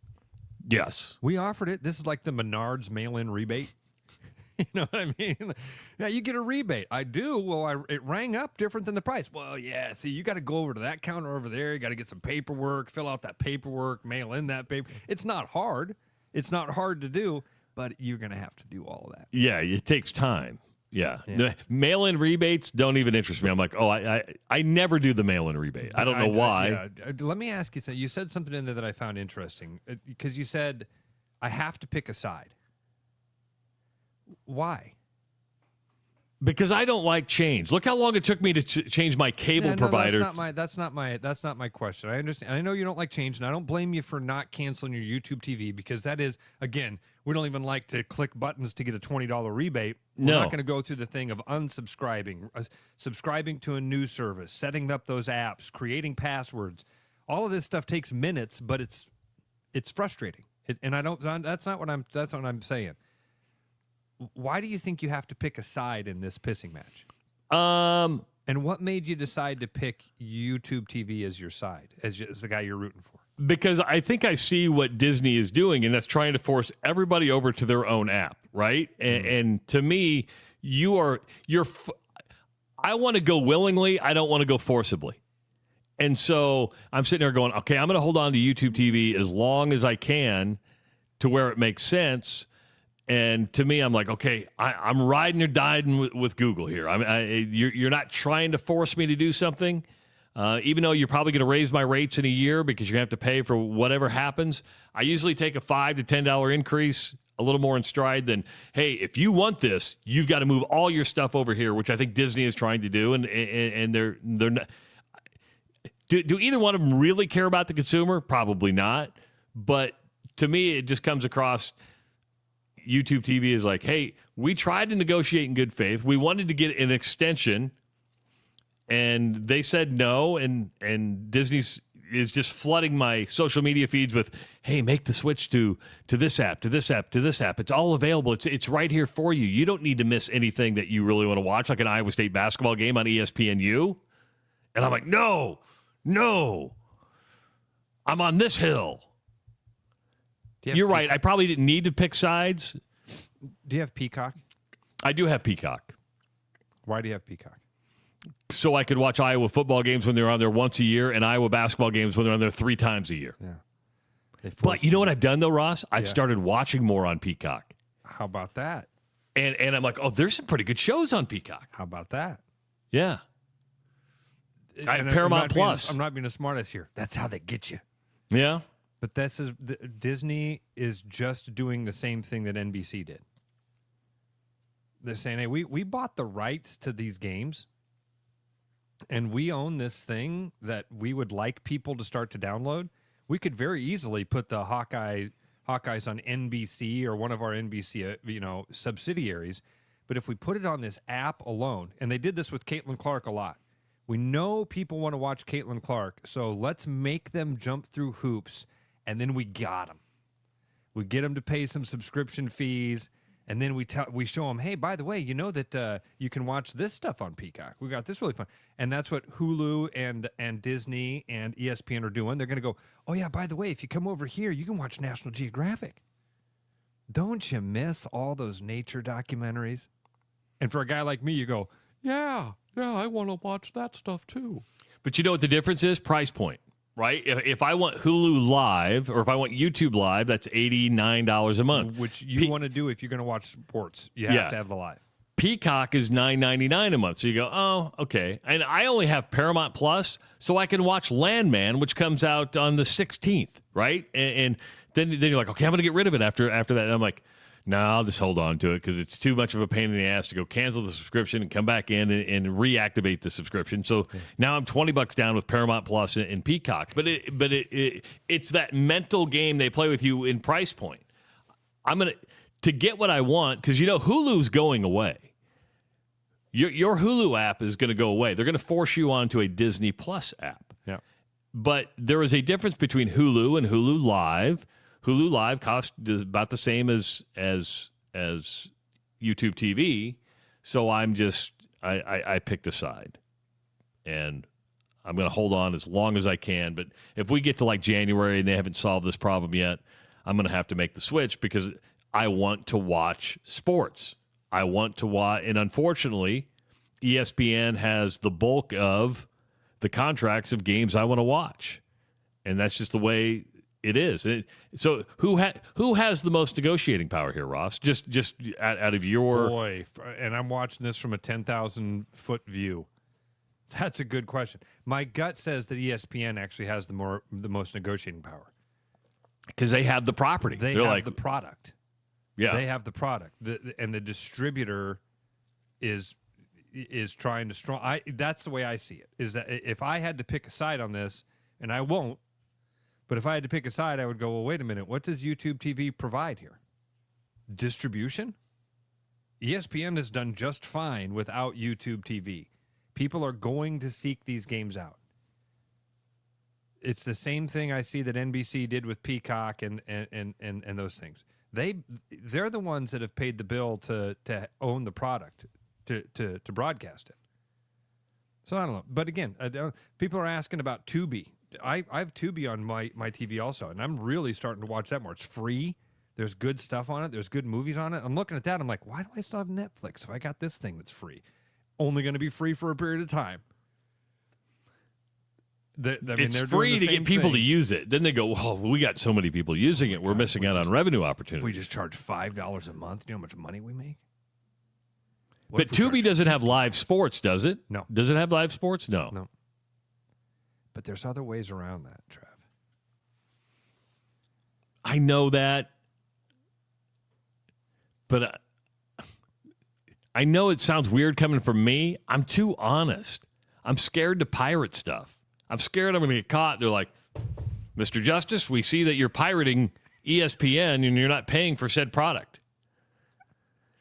Yes. We offered it. This is like the Menards mail-in rebate. You know what I mean? Yeah, you get a rebate. I do. Well, it rang up different than the price. Well, yeah. See, you got to go over to that counter over there. You got to get some paperwork, fill out that paperwork, mail in that paper. It's not hard. It's not hard to do, but you're going to have to do all of that. Yeah, it takes time. Yeah. The mail-in rebates don't even interest me. I'm like, oh, I never do the mail-in rebate. I don't know why. Let me ask you something. You said something in there that I found interesting because you said, I have to pick a side. Why? Because I don't like change. Look how long it took me to change my cable provider. That's not my question. I understand. I know you don't like change, and I don't blame you for not canceling your YouTube TV because that is, again, we don't even like to click buttons to get a $20 rebate. We're not going to go through the thing of unsubscribing, subscribing to a news service, setting up those apps, creating passwords. all of this stuff takes minutes, but it's frustrating. That's not what I'm saying. Why do you think you have to pick a side in this pissing match? And what made you decide to pick YouTube TV as your side, as the guy you're rooting for? Because I think I see what Disney is doing, and that's trying to force everybody over to their own app, right? And to me, I want to go willingly. I don't want to go forcibly. And so I'm sitting there going, okay, I'm going to hold on to YouTube TV as long as I can to where it makes sense. And to me, I'm like, okay, I'm riding or dying with Google here. You're not trying to force me to do something, even though you're probably going to raise my rates in a year because you're going to have to pay for whatever happens. I usually take a $5 to $10 increase, a little more in stride than, hey, if you want this, you've got to move all your stuff over here, which I think Disney is trying to do, and they're not. Do either one of them really care about the consumer? Probably not. But to me, it just comes across. YouTube TV is like, hey, we tried to negotiate in good faith. We wanted to get an extension, and they said no, and Disney is just flooding my social media feeds with, hey, make the switch to this app, to this app, to this app. It's all available. It's right here for you. You don't need to miss anything that you really want to watch, like an Iowa State basketball game on ESPNU. And I'm like, no, I'm on this hill. You're right. I probably didn't need to pick sides. Do you have Peacock? I do have Peacock. Why do you have Peacock? So I could watch Iowa football games when they're on there once a year and Iowa basketball games when they're on there 3 times a year. Yeah. But you know what I've done, though, Ross? I've started watching more on Peacock. How about that? And I'm like, oh, there's some pretty good shows on Peacock. How about that? Yeah. Paramount Plus. I'm not being a smartass here. That's how they get you. Yeah. But Disney is just doing the same thing that NBC did. They're saying, hey, we bought the rights to these games, and we own this thing that we would like people to start to download. We could very easily put the Hawkeyes on NBC or one of our NBC subsidiaries. But if we put it on this app alone, and they did this with Caitlin Clark a lot. We know people want to watch Caitlin Clark, so let's make them jump through hoops. And then we got them. We get them to pay some subscription fees, and then we show them, hey, by the way, you know that you can watch this stuff on Peacock. We got this really fun. And that's what Hulu and Disney and ESPN are doing. They're going to go, oh, yeah, by the way, if you come over here, you can watch National Geographic. Don't you miss all those nature documentaries? And for a guy like me, you go, yeah, I want to watch that stuff too. But you know what the difference is? Price point. Right? If I want Hulu Live or if I want YouTube Live, that's $89 a month. Which you want to do if you're going to watch sports. You have to have the live. Peacock is $9.99 a month. So you go, oh, okay. And I only have Paramount Plus, so I can watch Landman, which comes out on the 16th, right? And then you're like, okay, I'm going to get rid of it after that. And I'm like, no, I'll just hold on to it because it's too much of a pain in the ass to go cancel the subscription and come back in and reactivate the subscription. So now I'm $20 down with Paramount Plus and Peacock. But it's that mental game they play with you in price point. I'm to get what I want, because Hulu's going away. Your Hulu app is going to go away. They're going to force you onto a Disney Plus app. Yeah. But there is a difference between Hulu and Hulu Live. Hulu Live costs about the same as YouTube TV, so I picked a side, and I'm going to hold on as long as I can. But if we get to like January and they haven't solved this problem yet, I'm going to have to make the switch because I want to watch sports. I want to watch, and unfortunately, ESPN has the bulk of the contracts of games I want to watch, and that's just the way it is. So who has the most negotiating power here, Ross? Just out of your... Boy, and I'm watching this from a 10,000-foot view. That's a good question. My gut says that ESPN actually has the most negotiating power. Because they have the property. They're have the product. Yeah. They have the product. And the distributor is trying to... That's the way I see it, is that if I had to pick a side on this, and I won't, but if I had to pick a side, I would go, well, wait a minute. What does YouTube TV provide here? Distribution? ESPN has done just fine without YouTube TV. People are going to seek these games out. it's the same thing I see that NBC did with Peacock and those things. They're the ones that have paid the bill to own the product, to broadcast it. So I don't know. But again, people are asking about Tubi. I have Tubi on my TV also, and I'm really starting to watch that more. It's free. There's good stuff on it. There's good movies on it. I'm looking at that. I'm like, why do I still have Netflix if I got this thing that's free? Only going to be free for a period of time. It's free to get people to use it. Then they go, well, we got so many people using it. We're missing out on revenue opportunities. If we just charge $5 a month, you know how much money we make? But Tubi doesn't have live sports, does it? No. Does it have live sports? No. No. But there's other ways around that, Trav. I know that. But I know it sounds weird coming from me. I'm too honest. I'm scared to pirate stuff. I'm scared I'm going to get caught. They're like, Mr. Justice, we see that you're pirating ESPN and you're not paying for said product.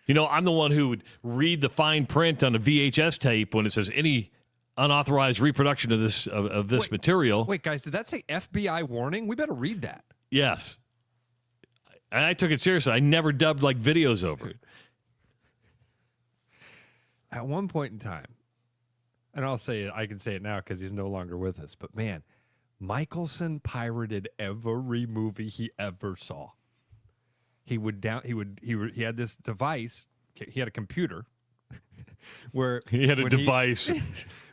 You know, I'm the one who would read the fine print on a VHS tape when it says any unauthorized reproduction of this material. Wait, guys, did that say FBI warning? We better read that. Yes. And I took it seriously. I never dubbed like videos over it. At one point in time, and I'll say it, I can say it now because he's no longer with us, but man, Michelson pirated every movie he ever saw. He had this device, he had a computer where he had a device.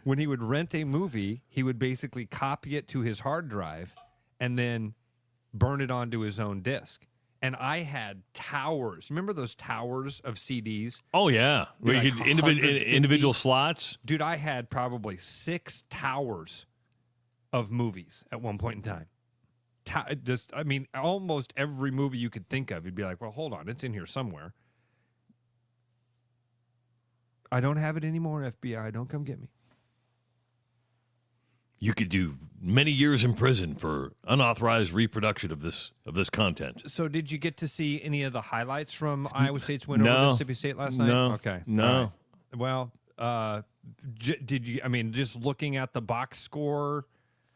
When he would rent a movie, he would basically copy it to his hard drive and then burn it onto his own disc. And I had towers. Remember those towers of CDs? Oh, yeah. Where you could individual slots? Dude, I had probably 6 towers of movies at one point in time. Almost every movie you could think of, you'd be like, well, hold on, it's in here somewhere. I don't have it anymore, FBI. Don't come get me. You could do many years in prison for unauthorized reproduction of this content. So did you get to see any of the highlights from Iowa State's win over Mississippi State last night? No. Okay. No. Right. Well, did you, just looking at the box score,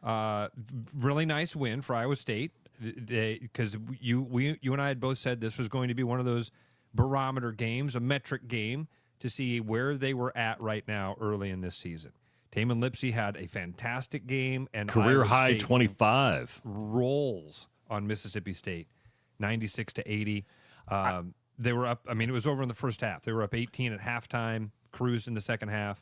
really nice win for Iowa State. Because you and I had both said this was going to be one of those barometer games, a metric game, to see where they were at right now early in this season. Taman Lipsey had a fantastic game, and career Iowa high State 25 rolls on Mississippi State, 96-80. They were up. It was over in the first half. They were up 18 at halftime. Cruised in the second half.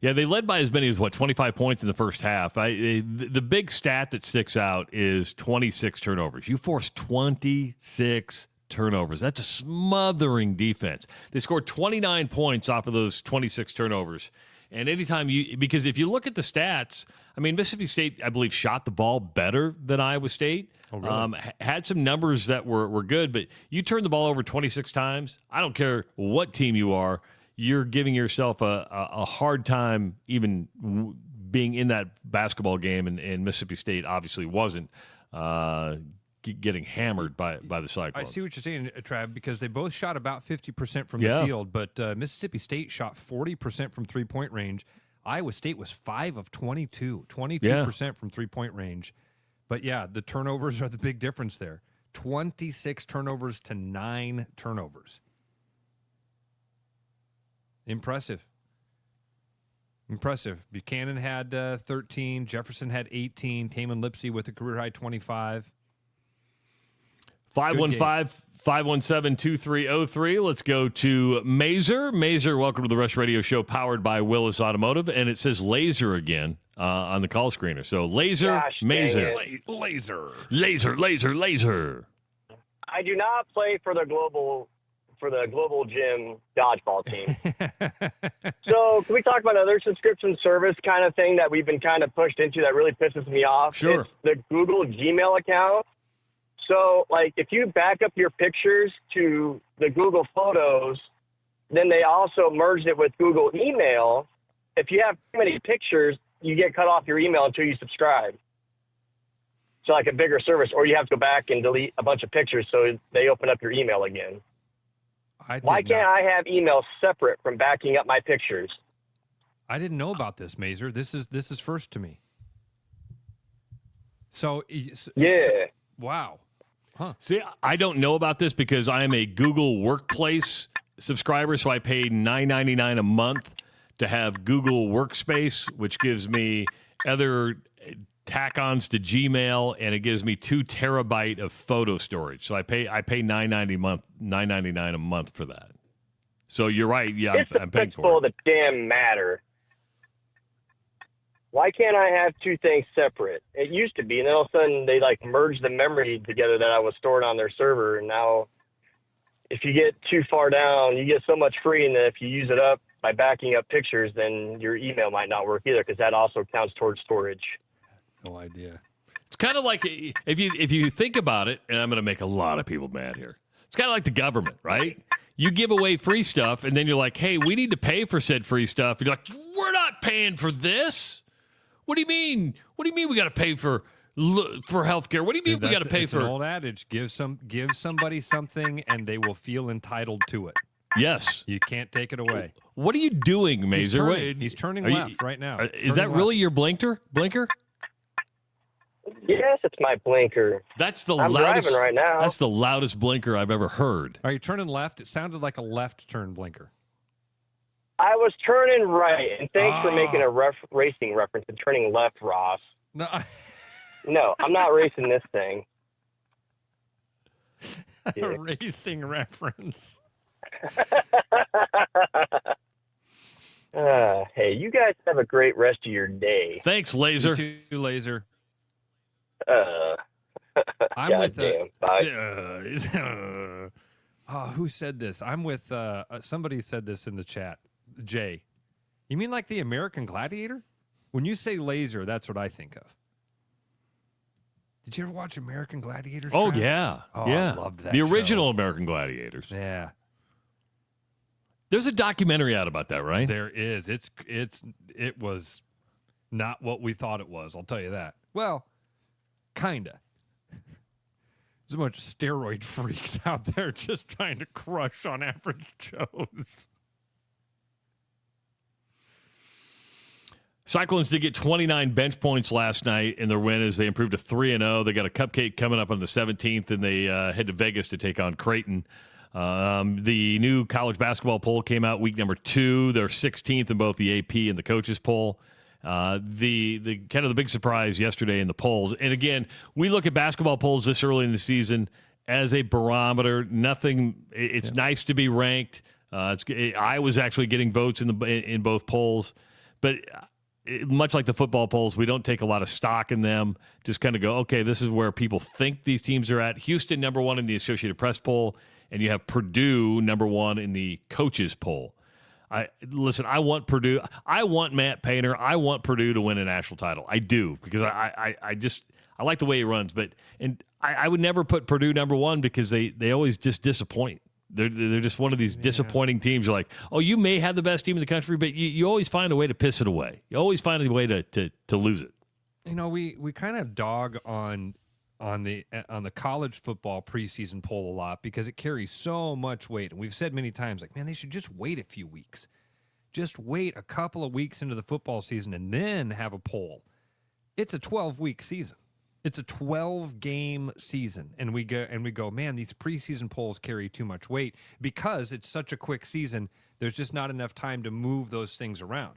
Yeah, they led by as many as 25 points in the first half. The big stat that sticks out is 26 turnovers. You forced 26 turnovers. That's a smothering defense. They scored 29 points off of those 26 turnovers. And anytime because if you look at the stats, Mississippi State, I believe, shot the ball better than Iowa State. Oh, really? Had some numbers that were good, but you turn the ball over 26 times. I don't care what team you are. You're giving yourself a hard time even being in that basketball game, and Mississippi State obviously wasn't getting hammered by the Cyclones. I see what you're saying, Trav, because they both shot about 50% from the field, but Mississippi State shot 40% from three-point range. Iowa State was 5 of 22, 22% from three-point range. But, yeah, the turnovers are the big difference there. 26 turnovers to 9 turnovers. Impressive. Buchanan had 13. Jefferson had 18. Taman Lipsey with a career-high 25. 515-517-2303. Let's go to Mazer. Mazer, welcome to the Rush Radio Show, powered by Willis Automotive. And it says Laser again on the call screener. So Laser, Gosh, Mazer. Laser. I do not play for the global gym dodgeball team. So can we talk about another subscription service kind of thing that we've been kind of pushed into that really pisses me off? Sure. It's the Google Gmail account. So, if you back up your pictures to the Google Photos, then they also merged it with Google Email. If you have too many pictures, you get cut off your email until you subscribe. So, a bigger service, or you have to go back and delete a bunch of pictures so they open up your email again. Why can't I have email separate from backing up my pictures? I didn't know about this, Mazer. This is first to me. So Yeah. Wow. Huh. See, I don't know about this because I am a Google Workplace subscriber, so I pay $9.99 a month to have Google Workspace, which gives me other tack-ons to Gmail, and it gives me 2 terabyte of photo storage. So I pay $9.99 a month for that. So you're right. Yeah, I'm paying for it. All the damn matter. Why can't I have 2 things separate? It used to be, and then all of a sudden they like merged the memory together that I was stored on their server, and now if you get too far down, you get so much free, and then if you use it up by backing up pictures, then your email might not work either because that also counts towards storage. No idea. It's kind of like if you think about it, and I'm going to make a lot of people mad here. It's kind of like the government, right? You give away free stuff, and then you're like, hey, we need to pay for said free stuff. And you're like, we're not paying for this. What do you mean? What do you mean we got to pay for healthcare? What do you mean we got to pay it's for? An old adage: give somebody something, and they will feel entitled to it. Yes, you can't take it away. What are you doing, Mazer? He's turning left right now. Is that really your blinker? Yes, it's my blinker. That's the I'm loudest. driving right now. That's the loudest blinker I've ever heard. Are you turning left? It sounded like a left turn blinker. I was turning right, and thanks for making a racing reference and turning left, Ross. No, no, I'm not racing this thing. A racing reference. Hey, you guys have a great rest of your day. Thanks, Laser. You too, Laser. I'm with bye. Who said this? I'm with somebody said this in the chat. Jay, you mean like the American Gladiator? When you say laser, that's what I think of. Did you ever watch American Gladiators? Oh, Travis? yeah. I loved that The show. original American Gladiators. Yeah. There's a documentary out about that, right? There is. It was not what we thought it was, I'll tell you that. Well, kinda. There's a bunch of steroid freaks out there just trying to crush on average Joes. Cyclones did get 29 bench points last night in their win as they improved to 3-0. They got a cupcake coming up on the 17th, and they head to Vegas to take on Creighton. The new college basketball poll came out week number 2. They're 16th in both the AP and the coaches poll. The kind of the big surprise yesterday in the polls. And again, we look at basketball polls this early in the season as a barometer. It's nice to be ranked. I was actually getting votes in both polls, but much like the football polls, we don't take a lot of stock in them. Just kind of go, okay, this is where people think these teams are at. Houston, number 1 in the Associated Press poll, and you have Purdue, number 1 in the coaches poll. I want Purdue. I want Matt Painter. I want Purdue to win a national title. I do, because I like the way he runs. But I would never put Purdue number 1 because they always just disappoint. They're just one of these disappointing teams. You're like, oh, you may have the best team in the country, but you always find a way to piss it away. You always find a way to lose it. You know, we kind of dog on the college football preseason poll a lot because it carries so much weight. And we've said many times, like, man, they should just wait a few weeks. Just wait a couple of weeks into the football season and then have a poll. It's a 12-week season. It's a 12-game season. And we go, man, these preseason polls carry too much weight because it's such a quick season. There's just not enough time to move those things around.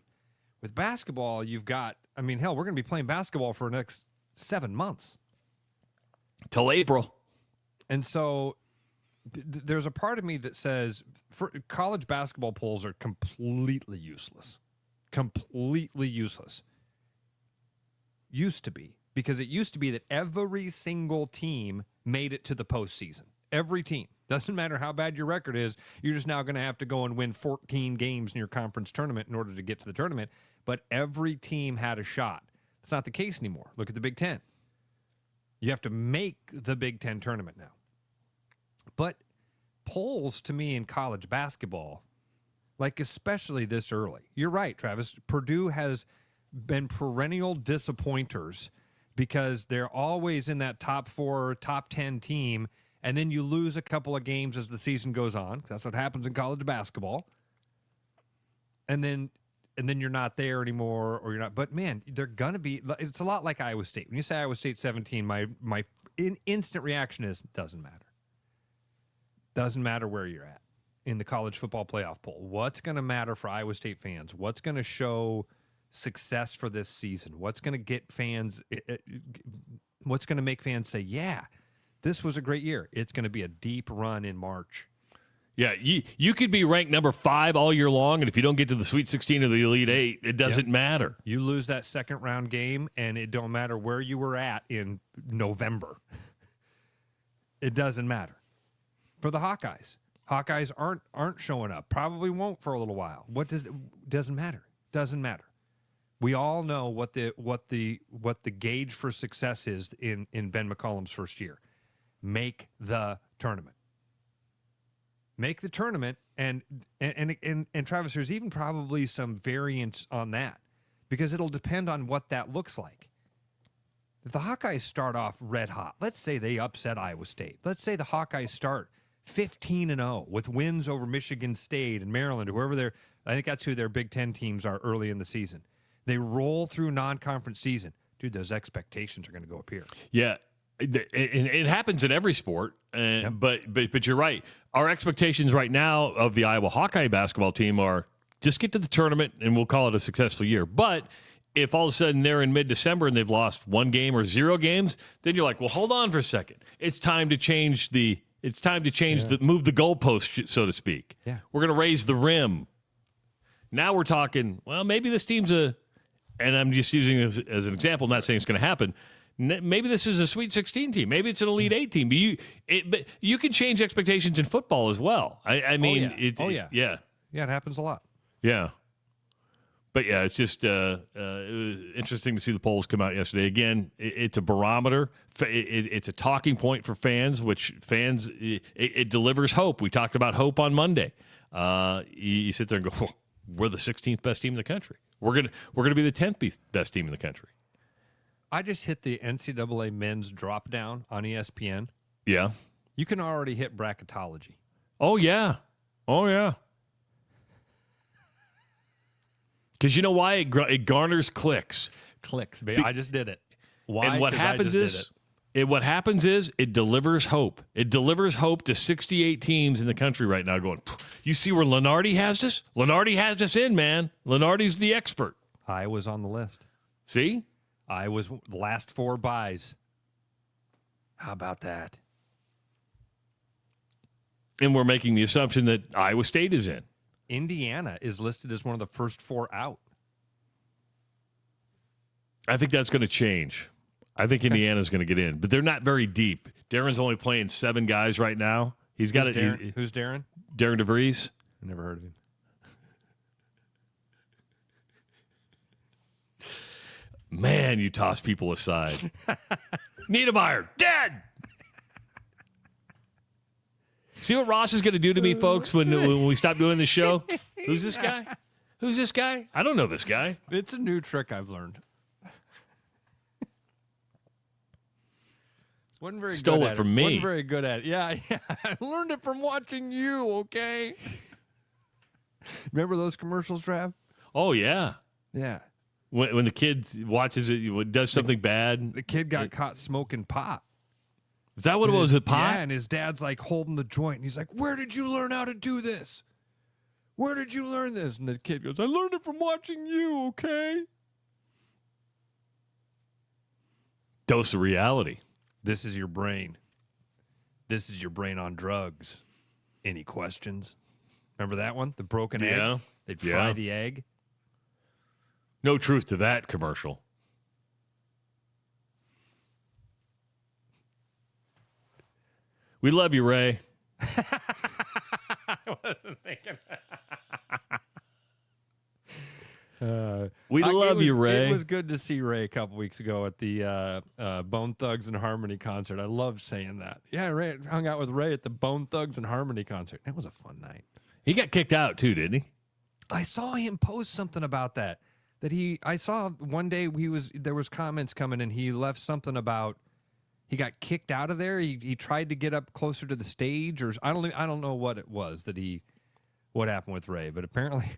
With basketball, you've got, we're going to be playing basketball for the next 7 months. Till April. And so there's a part of me that says college basketball polls are completely useless. Completely useless. Used to be. Because it used to be that every single team made it to the postseason. Every team. Doesn't matter how bad your record is, you're just now going to have to go and win 14 games in your conference tournament in order to get to the tournament. But every team had a shot. That's not the case anymore. Look at the Big Ten. You have to make the Big Ten tournament now. But polls, to me, in college basketball, like especially this early, you're right, Travis. Purdue has been perennial disappointers because they're always in that top 4, top 10 team, and then you lose a couple of games as the season goes on. That's what happens in college basketball. And then and then you're not there anymore, or you're not. But man, they're gonna be. It's a lot like Iowa State. When you say Iowa State 17, my instant reaction is doesn't matter. Doesn't matter where you're at in the college football playoff poll. What's going to matter for Iowa State fans? What's going to show success for this season? What's going to get fans? What's going to make fans say, "Yeah, this was a great year"? It's going to be a deep run in March. Yeah, you could be ranked number 5 all year long, and if you don't get to the Sweet 16 or the Elite 8, it doesn't matter. You lose that second round game, and it don't matter where you were at in November. It doesn't matter. For the Hawkeyes aren't showing up. Probably won't for a little while. Doesn't matter. Doesn't matter. We all know what the gauge for success is in Ben McCollum's first year. Make the tournament. Make the tournament, and Travis, there's even probably some variance on that because it'll depend on what that looks like. If the Hawkeyes start off red hot, let's say they upset Iowa State. Let's say the Hawkeyes start 15-0 with wins over Michigan State and Maryland, whoever I think that's who their Big Ten teams are early in the season. They roll through non-conference season. Dude, those expectations are going to go up here. Yeah. It happens in every sport, but you're right. Our expectations right now of the Iowa Hawkeye basketball team are just get to the tournament and we'll call it a successful year. But if all of a sudden they're in mid-December and they've lost 1 game or 0 games, then you're like, well, hold on for a second. It's time to change move the goalpost, so to speak. Yeah. We're going to raise the rim. Now we're talking, well, maybe this team's and I'm just using this as an example, not saying it's going to happen. Maybe this is a Sweet 16 team. Maybe it's an Elite 8 team. But you can change expectations in football as well. I mean, yeah, it happens a lot. Yeah. But yeah, it's just it was interesting to see the polls come out yesterday. Again, it's a barometer. It's a talking point for fans, which fans, it delivers hope. We talked about hope on Monday. You sit there and go, oh, we're the 16th best team in the country. We're gonna be the 10th best team in the country. I just hit the NCAA men's drop down on ESPN. Yeah. You can already hit bracketology. Oh, yeah. Because you know why? It garners clicks. Clicks, baby. I just did it. Why? And what happens is it delivers hope. It delivers hope to 68 teams in the country right now going, you see where Lenardi has this? Lenardi has this in, man. Lenardi's the expert. I was on the list. See? I was the last 4 buys. How about that? And we're making the assumption that Iowa State is in. Indiana is listed as one of the first 4 out. I think that's going to change. I think Indiana's going to get in, but they're not very deep. Darren's only playing 7 guys right now. He's got it. Who's Darren? Darren DeVries. I never heard of him. Man, you toss people aside. Niedermeyer, dead! See what Ross is going to do to me, folks, when we stop doing this show? Who's this guy? Who's this guy? I don't know this guy. It's a new trick I've learned. Wasn't very Stole good it at from me. Wasn't very good at it. Yeah. I learned it from watching you, okay? Remember those commercials, Trav? Oh, yeah. Yeah. When the kid watches it, does something bad. The kid got caught smoking pot. Is that what it was, a pot? Yeah, and his dad's like holding the joint. And he's like, where did you learn how to do this? Where did you learn this? And the kid goes, I learned it from watching you, okay? Dose of reality. This is your brain. This is your brain on drugs. Any questions? Remember that one? The broken egg? They'd fry the egg. No truth to that commercial. We love you, Ray. I wasn't thinking. We love you, Ray. It was good to see Ray a couple weeks ago at the Bone Thugs and Harmony concert. I love saying that. Yeah, Ray hung out with Ray at the Bone Thugs and Harmony concert. That was a fun night. He got kicked out too, didn't he? I saw him post something about that. I saw one day there was comments coming and he left something about he got kicked out of there. He tried to get up closer to the stage, or I don't know what it was that he what happened with Ray, but apparently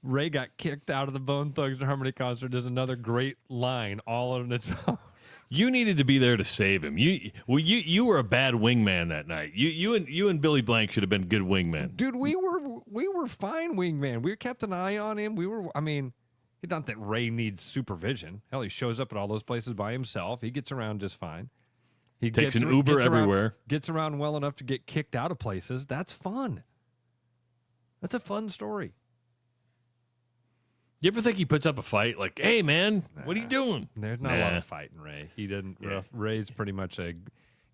Ray got kicked out of the Bone Thugs and Harmony concert is another great line all on its own. You needed to be there to save him. You were a bad wingman that night. You and Billy Blank should have been good wingmen. Dude, we were fine wingman. We kept an eye on him. Not that Ray needs supervision. Hell, he shows up at all those places by himself. He gets around just fine. He takes an Uber everywhere. Gets around well enough to get kicked out of places. That's fun. That's a fun story. You ever think he puts up a fight? Like, hey, man, what are you doing? There's not a lot of fighting, Ray. He didn't. Yeah. Ray's pretty much a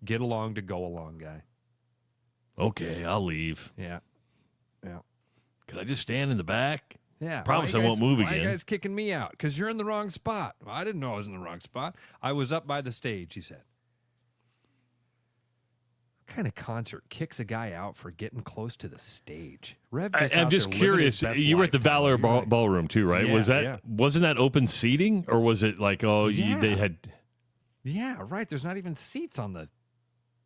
get along to go along guy. Okay, I'll leave. Yeah. Could I just stand in the back? Yeah. Promise I won't move again. Why are you guys kicking me out? Because you're in the wrong spot. Well, I didn't know I was in the wrong spot. I was up by the stage, he said. What kind of concert kicks a guy out for getting close to the stage? Rev I'm just curious. You were at the Valor Ballroom too, right? Yeah, wasn't that open seating, or was it like they had? Yeah, right. There's not even seats on the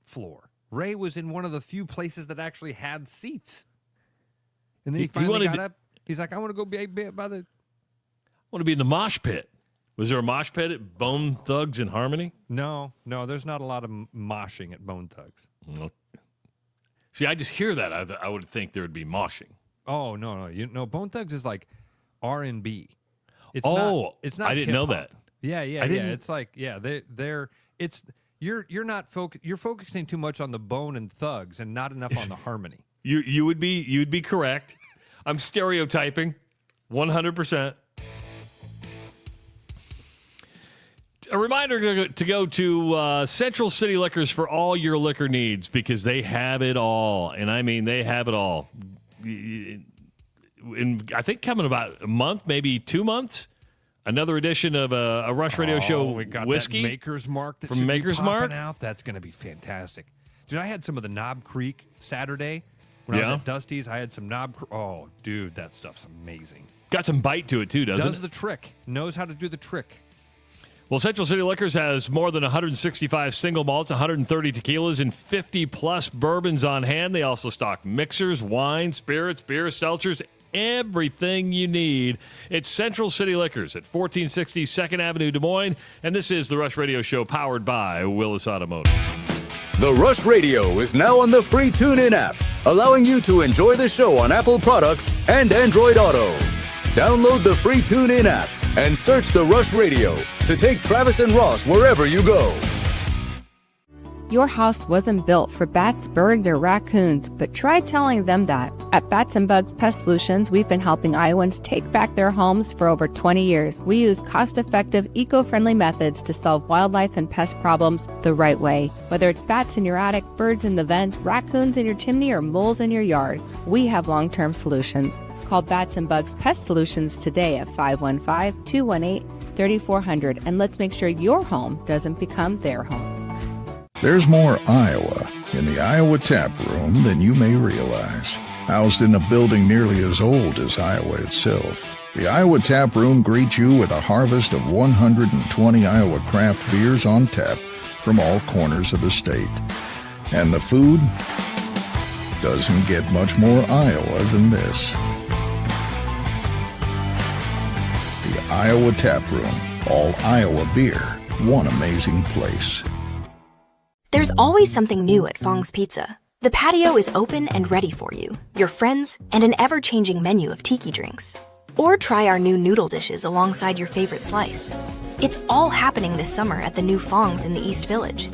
floor. Ray was in one of the few places that actually had seats, and then he finally got up. He's like, I want to go by the. I want to be in the mosh pit. Was there a mosh pit at Bone Thugs and Harmony? No. There's not a lot of moshing at Bone Thugs. See, I just hear that. I would think there would be moshing. Oh no! Bone Thugs is like R&B. It's not. I didn't know that. Yeah. It's like they're. It's you're not You're focusing too much on the Bone and Thugs and not enough on the harmony. You'd be correct. I'm stereotyping, 100%. A reminder to go to Central City Liquors for all your liquor needs, because they have it all. And I mean, they have it all. I think coming about a month, maybe 2 months, another edition of a Rush Radio Show we got whiskey. That Maker's Mark that from Maker's Mark out. That's going to be fantastic. Dude, I had some of the Knob Creek Saturday. When I was at Dusty's, I had some Oh, dude, that stuff's amazing. It's got some bite to it, too, doesn't it? Does the trick. Knows how to do the trick. Well, Central City Liquors has more than 165 single malts, 130 tequilas, and 50-plus bourbons on hand. They also stock mixers, wine, spirits, beer, seltzers, everything you need. It's Central City Liquors at 1460 2nd Avenue, Des Moines. And this is the Rush Radio Show, powered by Willis Automotive. The Rush Radio is now on the free TuneIn app, allowing you to enjoy the show on Apple products and Android Auto. Download the free TuneIn app and search The Rush Radio to take Travis and Ross wherever you go. Your house wasn't built for bats, birds, or raccoons, but try telling them that. At Bats and Bugs Pest Solutions, we've been helping Iowans take back their homes for over 20 years. We use cost-effective, eco-friendly methods to solve wildlife and pest problems the right way. Whether it's bats in your attic, birds in the vents, raccoons in your chimney, or moles in your yard, we have long-term solutions. Call Bats and Bugs Pest Solutions today at 515-218-3400, and let's make sure your home doesn't become their home. There's more Iowa in the Iowa Tap Room than you may realize. Housed in a building nearly as old as Iowa itself, the Iowa Tap Room greets you with a harvest of 120 Iowa craft beers on tap from all corners of the state. And the food doesn't get much more Iowa than this. The Iowa Tap Room, all Iowa beer, one amazing place. There's always something new at Fong's Pizza. The patio is open and ready for you, your friends, and an ever-changing menu of tiki drinks. Or try our new noodle dishes alongside your favorite slice. It's all happening this summer at the new Fong's in the East Village.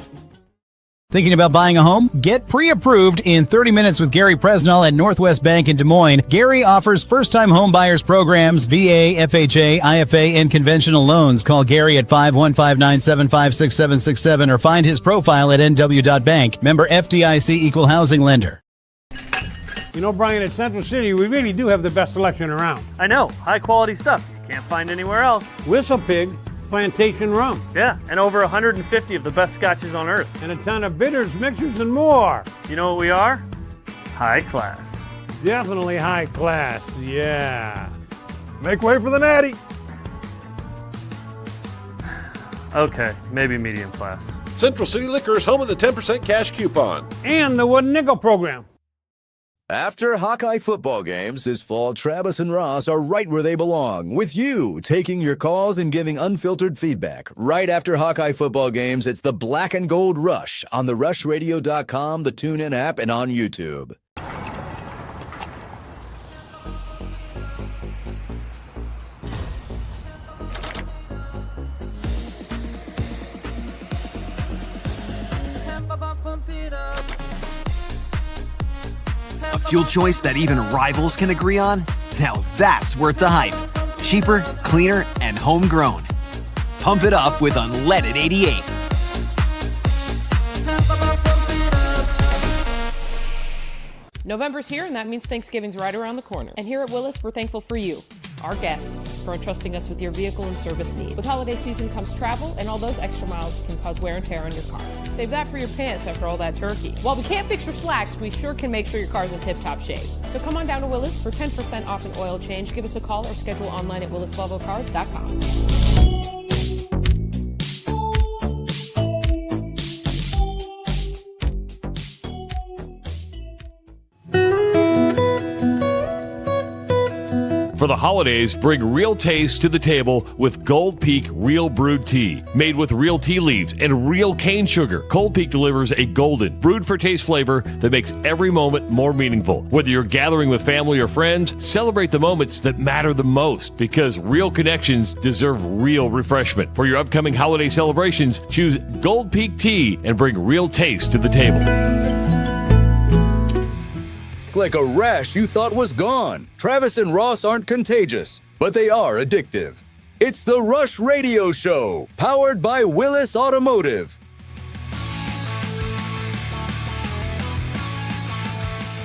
Thinking about buying a home? Get pre-approved in 30 minutes with Gary Presnell at Northwest Bank in Des Moines. Gary offers first-time home buyers programs, VA, FHA, IFA, and conventional loans. Call Gary at 515-975-6767 or find his profile at nw.bank. Member FDIC Equal Housing Lender. You know, Brian, at Central City, we really do have the best selection around. I know. High-quality stuff you can't find anywhere else. Whistle Pig Plantation Rum. Yeah, and over 150 of the best scotches on earth. And a ton of bitters, mixers, and more. You know what we are? High class. Definitely high class, yeah. Make way for the natty. Okay, maybe medium class. Central City Liquors, home of the 10% cash coupon. And the Wooden Nickel program. After Hawkeye football games this fall, Travis and Ross are right where they belong, with you taking your calls and giving unfiltered feedback. Right after Hawkeye football games, it's the Black and Gold Rush on the rushradio.com, the TuneIn app, and on YouTube. A fuel choice that even rivals can agree on? Now that's worth the hype. Cheaper, cleaner, and homegrown. Pump it up with unleaded 88. November's here, and that means Thanksgiving's right around the corner. And here at Willis, we're thankful for you, our guests, for entrusting us with your vehicle and service needs. With holiday season comes travel, and all those extra miles can cause wear and tear on your car. Save that for your pants after all that turkey. While we can't fix your slacks, we sure can make sure your car's in tip-top shape. So come on down to Willis for 10% off an oil change. Give us a call or schedule online at willisvolvocars.com. For the holidays, bring real taste to the table with Gold Peak Real Brewed Tea. Made with real tea leaves and real cane sugar, Gold Peak delivers a golden, brewed for taste flavor that makes every moment more meaningful. Whether you're gathering with family or friends, celebrate the moments that matter the most, because real connections deserve real refreshment. For your upcoming holiday celebrations, choose Gold Peak Tea and bring real taste to the table. Like a rash you thought was gone. Travis and Ross aren't contagious, but they are addictive. It's the Rush Radio Show, powered by Willis Automotive.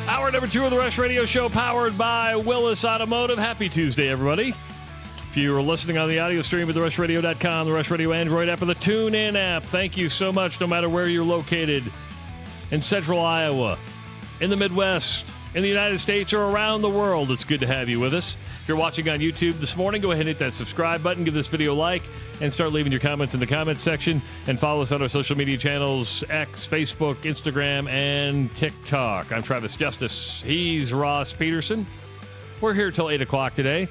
Hour number 2 of the Rush Radio Show, powered by Willis Automotive. Happy Tuesday, everybody. If you are listening on the audio stream at therushradio.com, the Rush Radio Android app, or the TuneIn app, thank you so much, no matter where you're located, in central Iowa, in the Midwest, in the United States, or around the world. It's good to have you with us. If you're watching on YouTube this morning, go ahead and hit that subscribe button, give this video a like, and start leaving your comments in the comments section. And follow us on our social media channels, X, Facebook, Instagram, and TikTok. I'm Travis Justice. He's Ross Peterson. We're here till 8 o'clock today.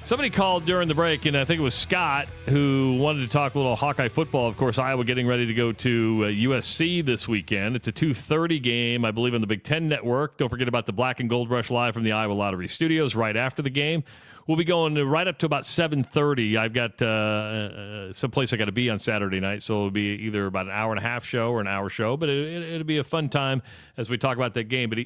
Somebody called during the break, and I think it was Scott, who wanted to talk a little Hawkeye football. Of course, Iowa getting ready to go to USC this weekend. It's a 2:30 game, I believe, on the Big Ten Network. Don't forget about the Black and Gold Rush live from the Iowa Lottery Studios right after the game. We'll be going right up to about 7:30. I've got someplace I got to be on Saturday night, so it'll be either about an hour and a half show or an hour show. But it'll be a fun time as we talk about that game. But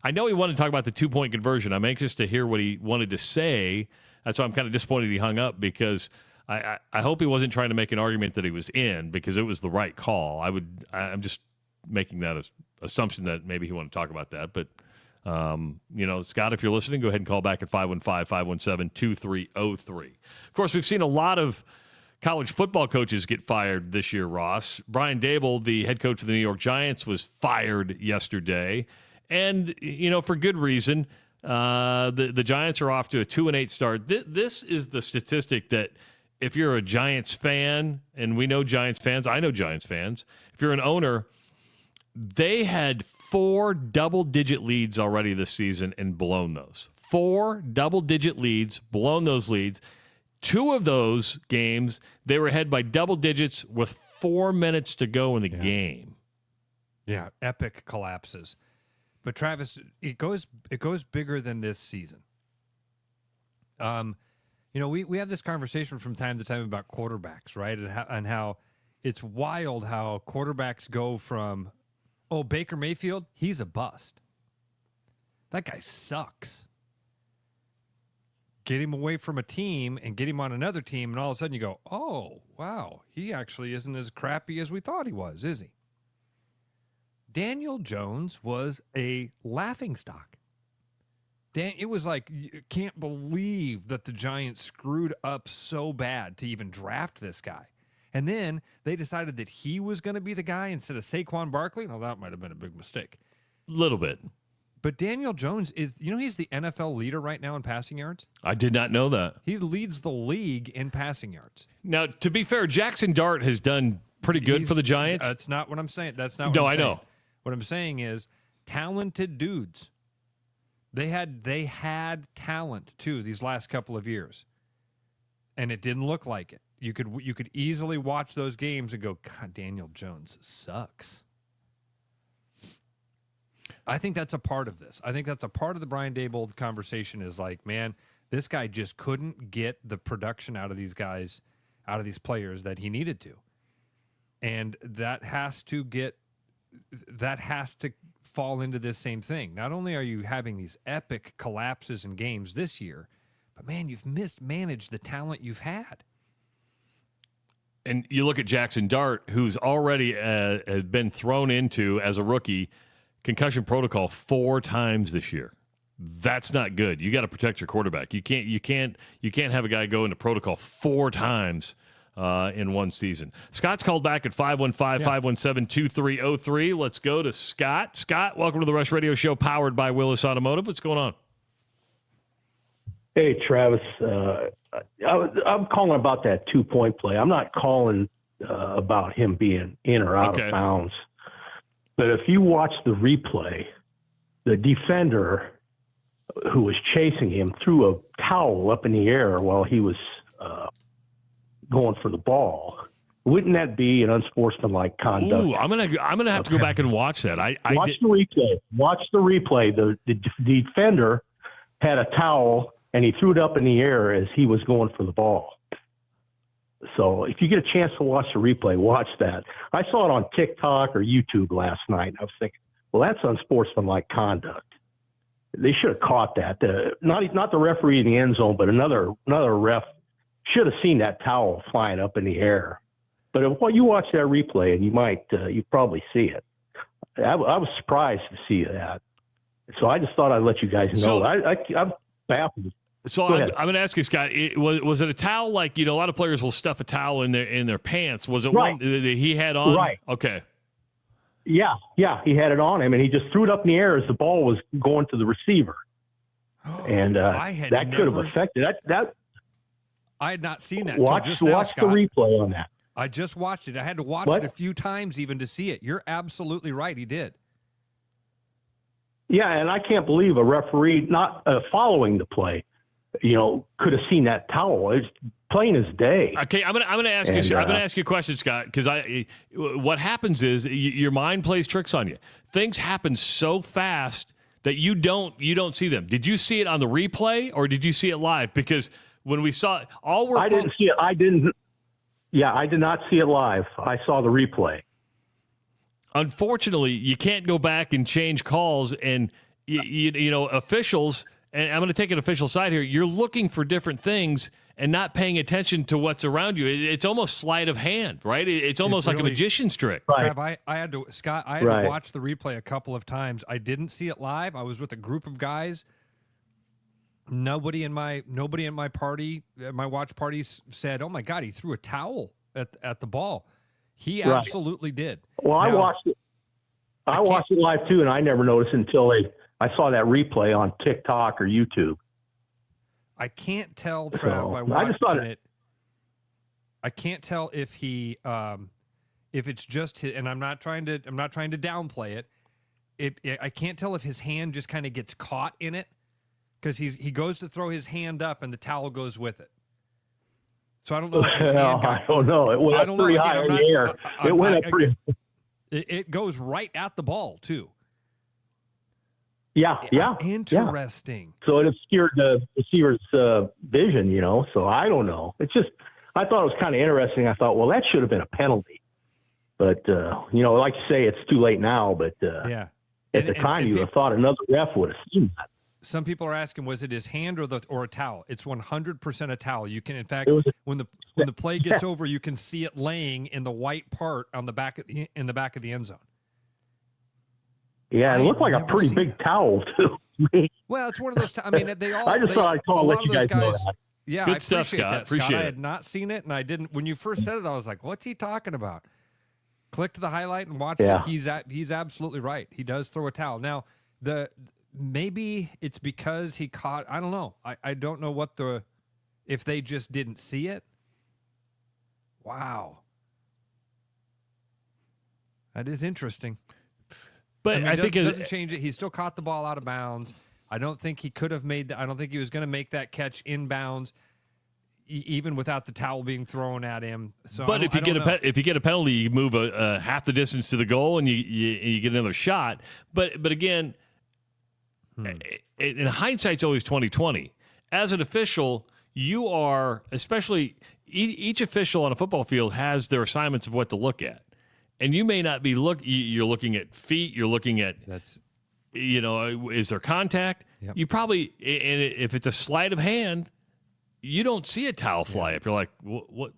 I know he wanted to talk about the 2-point conversion. I'm anxious to hear what he wanted to say. That's why I'm kind of disappointed he hung up, because I hope he wasn't trying to make an argument that he was in, because it was the right call. I'm just making that assumption that maybe he wanted to talk about that. But, Scott, if you're listening, go ahead and call back at 515-517-2303. Of course, we've seen a lot of college football coaches get fired this year, Ross. Brian Daboll, the head coach of the New York Giants, was fired yesterday. And, for good reason. The Giants are off to a 2-8 start. This is the statistic that if you're a Giants fan, and we know Giants fans, I know Giants fans, if you're an owner, they had 4 double-digit leads already this season and blown those. 4 double-digit leads, blown those leads. 2 of those games, they were ahead by double digits with 4 minutes to go in the game. Yeah, epic collapses. But Travis, it goes bigger than this season. We have this conversation from time to time about quarterbacks, right? And how it's wild how quarterbacks go from, Baker Mayfield, he's a bust. That guy sucks. Get him away from a team and get him on another team, and all of a sudden you go, oh, wow, he actually isn't as crappy as we thought he was, is he? Daniel Jones was a laughingstock. It was like, you can't believe that the Giants screwed up so bad to even draft this guy. And then they decided that he was going to be the guy instead of Saquon Barkley. Now, that might have been a big mistake. Little bit. But Daniel Jones is, he's the NFL leader right now in passing yards? I did not know that. He leads the league in passing yards. Now, to be fair, Jackson Dart has done pretty good for the Giants. That's not what I'm saying. That's not what I'm saying. I know. What I'm saying is talented dudes They had talent too these last couple of years, and it didn't look like it. You could easily watch those games and go, God, Daniel Jones sucks. I think that's a part of this. I think that's a part of the Brian Daboll conversation is like, man, this guy just couldn't get the production out of these guys, out of these players that he needed to. And that has to fall into this same thing. Not only are you having these epic collapses in games this year, but man, you've mismanaged the talent you've had. And you look at Jackson Dart, who's already been thrown into, as a rookie, concussion protocol 4 times this year. That's not good. You got to protect your quarterback. You can't have a guy go into protocol 4 times in one season. Scott's called back at 515-517-2303. Let's go to Scott. Scott, welcome to the Rush Radio Show, powered by Willis Automotive. What's going on? Hey, Travis. I'm calling about that 2-point play. I'm not calling about him being in or out of bounds. But if you watch the replay, the defender who was chasing him threw a towel up in the air while he was going for the ball. Wouldn't that be an unsportsmanlike conduct? Ooh, I'm gonna have to go back and watch that. Watch the replay. Watch the replay. The defender had a towel and he threw it up in the air as he was going for the ball. So if you get a chance to watch the replay, watch that. I saw it on TikTok or YouTube last night. I was thinking, well, that's unsportsmanlike conduct. They should have caught that. Not the referee in the end zone, but another ref should have seen that towel flying up in the air. But if you watch that replay, and you probably see it. I was surprised to see that. So I just thought I'd let you guys know. I'm baffled. So I'm going to ask you, Scott. Was it a towel? Like, a lot of players will stuff a towel in their pants. Was it one that he had on? Right. Okay. Yeah, he had it on him, and he just threw it up in the air as the ball was going to the receiver, and that could have affected that. I had not seen that. Watch the replay on that. I just watched it. I had to watch it a few times even to see it. You're absolutely right. He did. Yeah, and I can't believe a referee not following the play, could have seen that towel. It's plain as day. Okay, I'm gonna ask you. I'm gonna ask you a question, Scott, because what happens is your mind plays tricks on you. Things happen so fast that you don't see them. Did you see it on the replay or did you see it live? Because when we saw it, I didn't see it. I didn't. Yeah, I did not see it live. I saw the replay. Unfortunately, you can't go back and change calls, and officials. And I'm going to take an official side here. You're looking for different things and not paying attention to what's around you. It's almost sleight of hand, right? It's almost like a magician's trick. Right. Trav, I had to watch the replay a couple of times. I didn't see it live. I was with a group of guys. Nobody in my party, my watch party, said, "Oh my God, he threw a towel at the ball." He absolutely did. Well, I watched it. I watched it live too, and I never noticed until I saw that replay on TikTok or YouTube. I can't tell, Trev, by watching it. I can't tell if he, if it's just his, and I'm not trying to downplay it. I can't tell if his hand just kind of gets caught in it because he goes to throw his hand up and the towel goes with it. So I don't know if his hand got, I don't know. It went up pretty high in the air. It went up pretty. It goes right at the ball too. Yeah. Interesting. Yeah. So it obscured the receiver's vision, so I don't know. It's just, I thought it was kind of interesting. I thought, well, that should have been a penalty. But, like you say, it's too late now. But at the time, you would have thought another ref would have seen that. Some people are asking, was it his hand or a towel? It's 100% a towel. You can, in fact, when the play gets over, you can see it laying in the white part on the back in the back of the end zone. Yeah, it looked like a pretty big towel too. Well, it's one of those. I mean, they all. I just thought I'd call and let you guys know that. Yeah, good stuff, Scott. Appreciate it. I had not seen it, and I didn't. When you first said it, I was like, "What's he talking about?" Clicked the highlight and watched it. He's absolutely right. He does throw a towel. Now, maybe it's because he caught. I don't know. I don't know if they just didn't see it. Wow, that is interesting. But I think it doesn't change it. He still caught the ball out of bounds. I don't think he could have made that. I don't think he was going to make that catch inbounds, even without the towel being thrown at him. So, but if you get a penalty, you move a half the distance to the goal, and you get another shot. But again, in hindsight, it's always 20/20. As an official, you are, especially each official on a football field has their assignments of what to look at, and you may not be you're looking at feet, you're looking at is there contact? Yep. You probably, and if it's a sleight of hand, you don't see a towel fly up. You're like, what?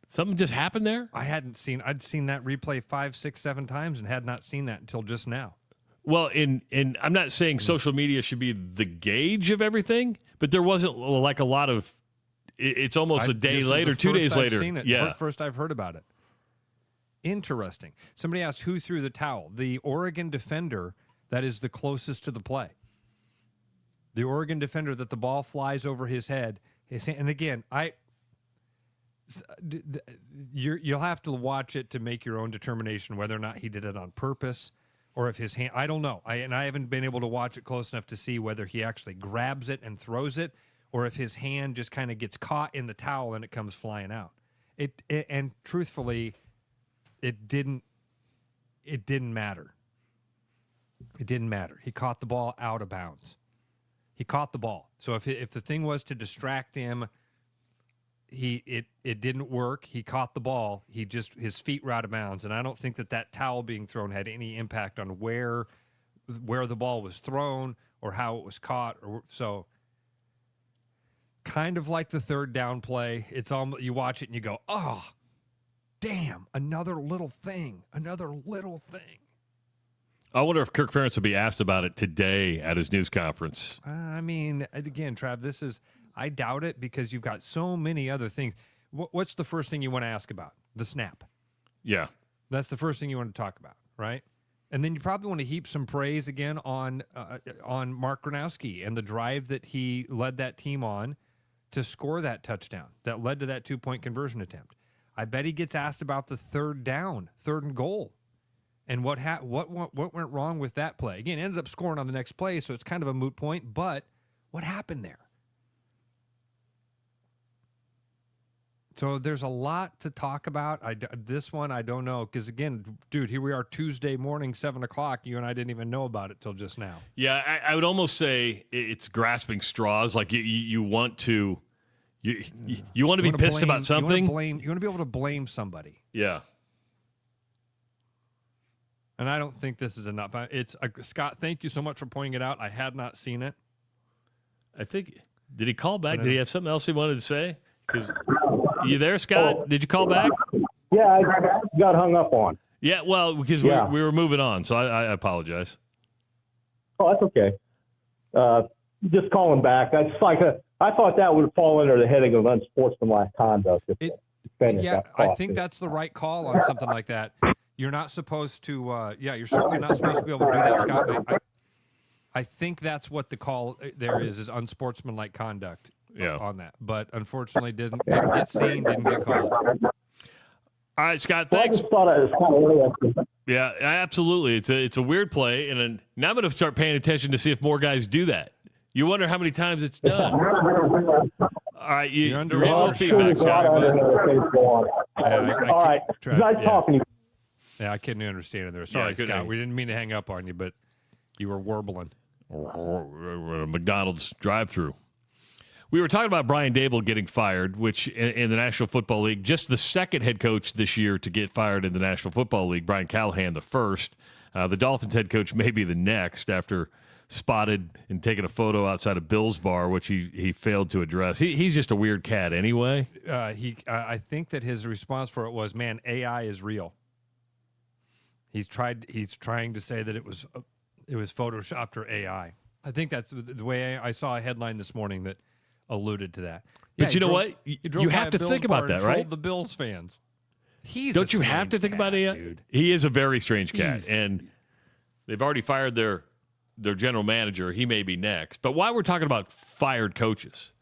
Something just happened there? I'd seen that replay 5, 6, 7 times and had not seen that until just now. Well, and I'm not saying social media should be the gauge of everything, but there wasn't like a lot of. It's almost a day later, 2 days later. Seen it. Yeah, first I've heard about it. Interesting. Somebody asked who threw the towel. The Oregon defender that is the closest to the play. The Oregon defender that the ball flies over his head. And again, you'll have to watch it to make your own determination whether or not he did it on purpose or if his hand. I don't know. I haven't been able to watch it close enough to see whether he actually grabs it and throws it, or if his hand just kind of gets caught in the towel and it comes flying out. And truthfully, it didn't matter. It didn't matter. He caught the ball out of bounds. He caught the ball. So if the thing was to distract him, it didn't work. He caught the ball. His feet were out of bounds, and I don't think that towel being thrown had any impact on where the ball was thrown or how it was caught. So kind of like the third down play. It's almost, you watch it and you go, oh, damn, another little thing. I wonder if Kirk Ferentz will be asked about it today at his news conference. I mean, again, Trav, I doubt it because you've got so many other things. What's the first thing you want to ask about? The snap. Yeah. That's the first thing you want to talk about, right? And then you probably want to heap some praise again on Mark Gronowski and the drive that he led that team on to score that touchdown that led to that 2-point conversion attempt. I bet he gets asked about the third and goal. And what went wrong with that play? Again, ended up scoring on the next play, so it's kind of a moot point, but what happened there? So there's a lot to talk about. This one, I don't know, because again, dude, here we are Tuesday morning, 7 o'clock. You and I didn't even know about it till just now. Yeah, I would almost say it's grasping straws. Like you want to be pissed about something. You want to be able to blame somebody. Yeah. And I don't think this is enough. Scott, thank you so much for pointing it out. I had not seen it. I think, did he call back? Did he have something else he wanted to say? Because you there, Scott? Did you call back? Yeah, I got hung up on. Yeah, well, because we were moving on, so I apologize. Oh, that's okay. Just calling back. That's like I thought that would fall under the heading of unsportsmanlike conduct. I think that's the right call on something like that. You're not supposed to, you're certainly not supposed to be able to do that, Scott. I think that's what the call there is unsportsmanlike conduct on that. But unfortunately, didn't get seen, didn't get called. All right, Scott, thanks. I just thought it was kind of interesting. Yeah, absolutely. It's a weird play, and now I'm going to start paying attention to see if more guys do that. You wonder how many times it's done. All right, you're under feedback, Scott. All right, nice talking to you. Yeah, I couldn't understand it there. Sorry, Scott. We didn't mean to hang up on you, but you were warbling. We're a McDonald's drive-thru. We were talking about Brian Daboll getting fired, which in the National Football League, just the second head coach this year to get fired in the National Football League. Brian Callahan the first. The Dolphins head coach may be the next after spotted and taking a photo outside of Bill's bar, which he failed to address. He's just a weird cat anyway. I think that his response for it was, man, AI is real. He's trying to say that it was photoshopped or AI. I think that's the way I saw a headline this morning that alluded to that. But you know what? You have to think about that, right? The Bills fans. Don't you have to think about AI? Dude. He is a very strange cat, and they've already fired their general manager. He may be next. But while we're talking about fired coaches,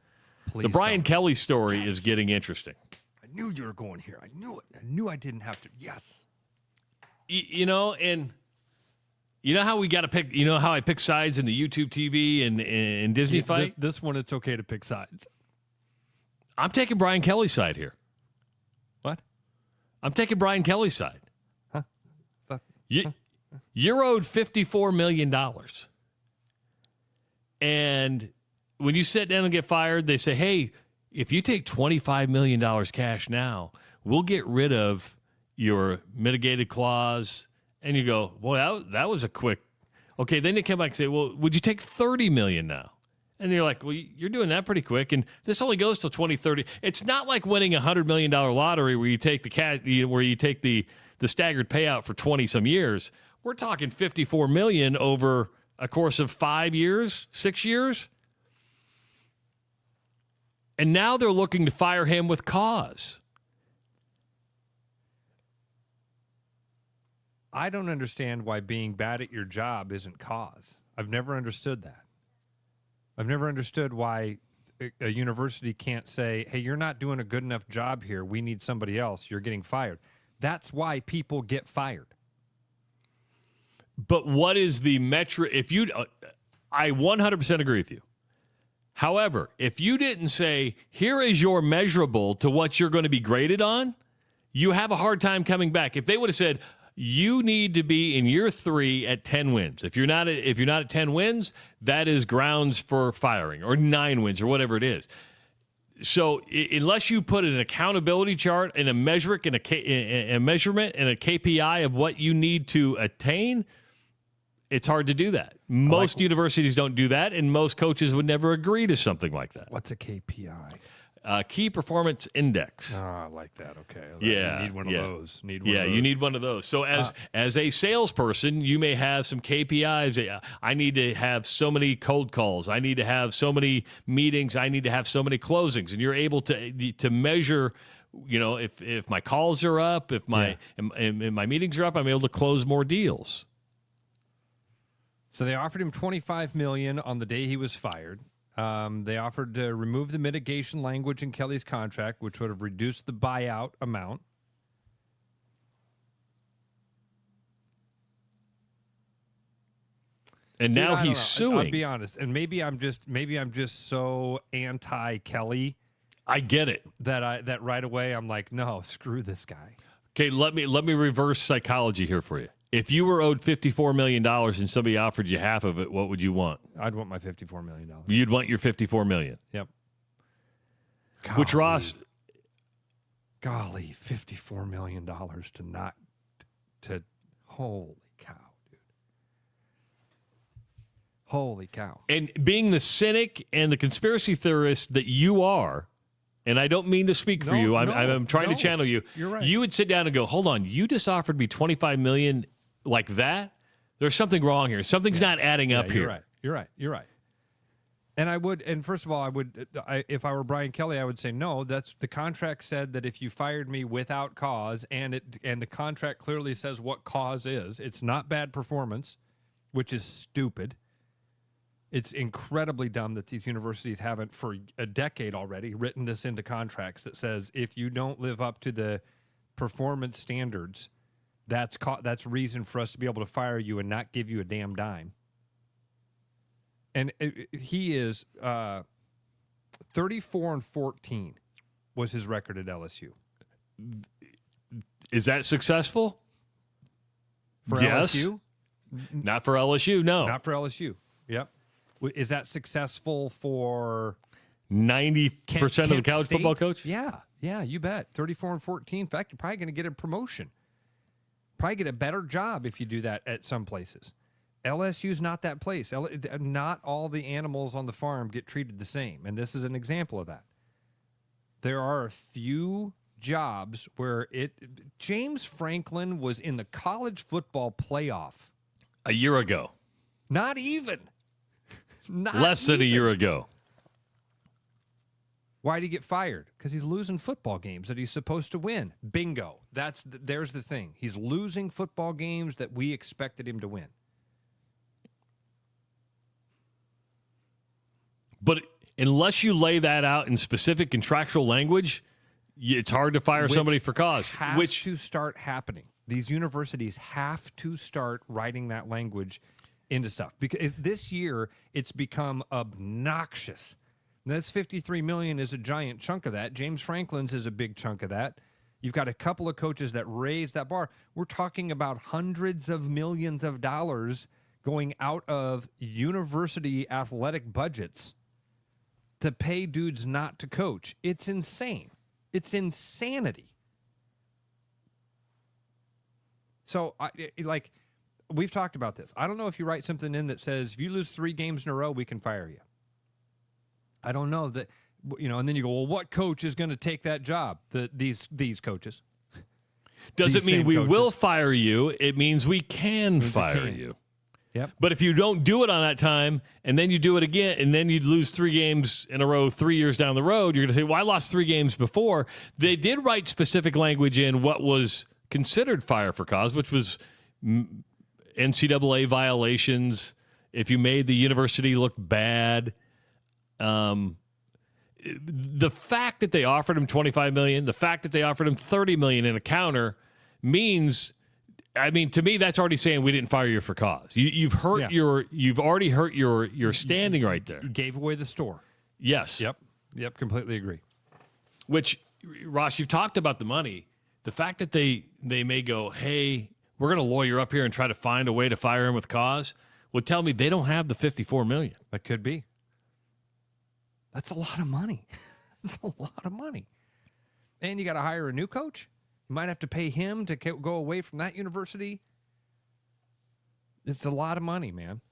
the Brian Kelly story is getting interesting. I knew you were going here. I knew it. I knew I didn't have to. Yes. And You know how we got to pick? You know how I pick sides in the YouTube TV and Disney fight? This one, it's okay to pick sides. I'm taking Brian Kelly's side here. What? I'm taking Brian Kelly's side. Huh? You're owed $54 million. And when you sit down and get fired, they say, hey, if you take $25 million cash now, we'll get rid of your mitigated clause. And you go, well, that was a quick. Okay, then they come back and say, well, would you take $30 million now? And you're like, well, you're doing that pretty quick. And this only goes till 2030. It's not like winning a $100 million lottery where you take the staggered payout for 20 some years. We're talking $54 million over a course of 5 years, 6 years. And now they're looking to fire him with cause. I don't understand why being bad at your job isn't cause. I've never understood that. I've never understood why a university can't say, hey, you're not doing a good enough job here. We need somebody else. You're getting fired. That's why people get fired. But what is the metric? I 100% agree with you. However, if you didn't say, here is your measurable to what you're going to be graded on, you have a hard time coming back. If they would have said, you need to be in year 3 at 10 wins. If you're not at 10 wins, that is grounds for firing, or 9 wins, or whatever it is. So unless you put an accountability chart and a measurement and a measurement and a KPI of what you need to attain, it's hard to do that. Most universities don't do that, and most coaches would never agree to something like that. What's a KPI? Key Performance Index. Oh, I like that. Okay. Yeah. You need one of those. You need one of those. So as a salesperson, you may have some KPIs. I need to have so many cold calls. I need to have so many meetings. I need to have so many closings. And you're able to measure, if my calls are up, if my my meetings are up, I'm able to close more deals. So they offered him $25 million on the day he was fired. They offered to remove the mitigation language in Kelly's contract, which would have reduced the buyout amount. And now he's suing. I'll be honest, and maybe I'm just so anti-Kelly. I get it. That right away I'm like, no, screw this guy. Okay, let me reverse psychology here for you. If you were owed $54 million and somebody offered you half of it, what would you want? I'd want my $54 million. You'd want your $54 million. Yep. Golly. Which, Ross... Golly, $54 million to holy cow, dude. Holy cow. And being the cynic and the conspiracy theorist that you are, and I don't mean to speak for you, I'm trying to channel you. You're right. You would sit down and go, hold on, you just offered me $25 million like that? There's something wrong here. Something's not adding up here. You're right. And first of all, if I were Brian Kelly, I would say, no, that's the contract said that if you fired me without cause, and the contract clearly says what cause is, it's not bad performance, which is stupid. It's incredibly dumb that these universities haven't, for a decade already, written this into contracts that says if you don't live up to the performance standards, that's reason for us to be able to fire you and not give you a damn dime. And he is 34-14 was his record at LSU. Is that successful? For yes. LSU? Not for LSU, no. Not for LSU. Yep. Is that successful for 90% of the college football coach? Yeah, you bet. 34-14. In fact, you're probably going to get a promotion. Probably get a better job if you do that at some places. LSU's not that place. Not all the animals on the farm get treated the same, and this is an example of that. There are a few jobs where James Franklin was in the college football playoff a year ago. Not even. Less than a year ago. Why'd he get fired? Because he's losing football games that he's supposed to win. Bingo. There's the thing. He's losing football games that we expected him to win. But unless you lay that out in specific contractual language, it's hard to fire somebody for cause. Which has to start happening. These universities have to start writing that language into stuff, because this year it's become obnoxious. That's $53 million is a giant chunk of that. James Franklin's is a big chunk of that. You've got a couple of coaches that raised that bar. We're talking about hundreds of millions of dollars going out of university athletic budgets to pay dudes not to coach. It's insane. It's insanity. So, we've talked about this. I don't know if you write something in that says, if you lose 3 games in a row, we can fire you. I don't know that, and then you go, well, what coach is going to take that job? These coaches. Doesn't mean we will fire you. It means we can fire you. Yep. But if you don't do it on that time, and then you do it again, and then you lose 3 games in a row 3 years down the road, you're going to say, well, I lost 3 games before. They did write specific language in what was considered fire for cause, which was NCAA violations, if you made the university look bad. The fact that they offered him $25 million, the fact that they offered him $30 million in a counter means, to me, that's already saying we didn't fire you for cause. You've already hurt your standing right there. You gave away the store. Yes. Yep, completely agree. Which, Ross, you've talked about the money. The fact that they may go, hey, we're going to lawyer up here and try to find a way to fire him with cause would tell me they don't have the $54 million. That could be. That's a lot of money. That's a lot of money. And you got to hire a new coach. You might have to pay him to go away from that university. It's a lot of money, man.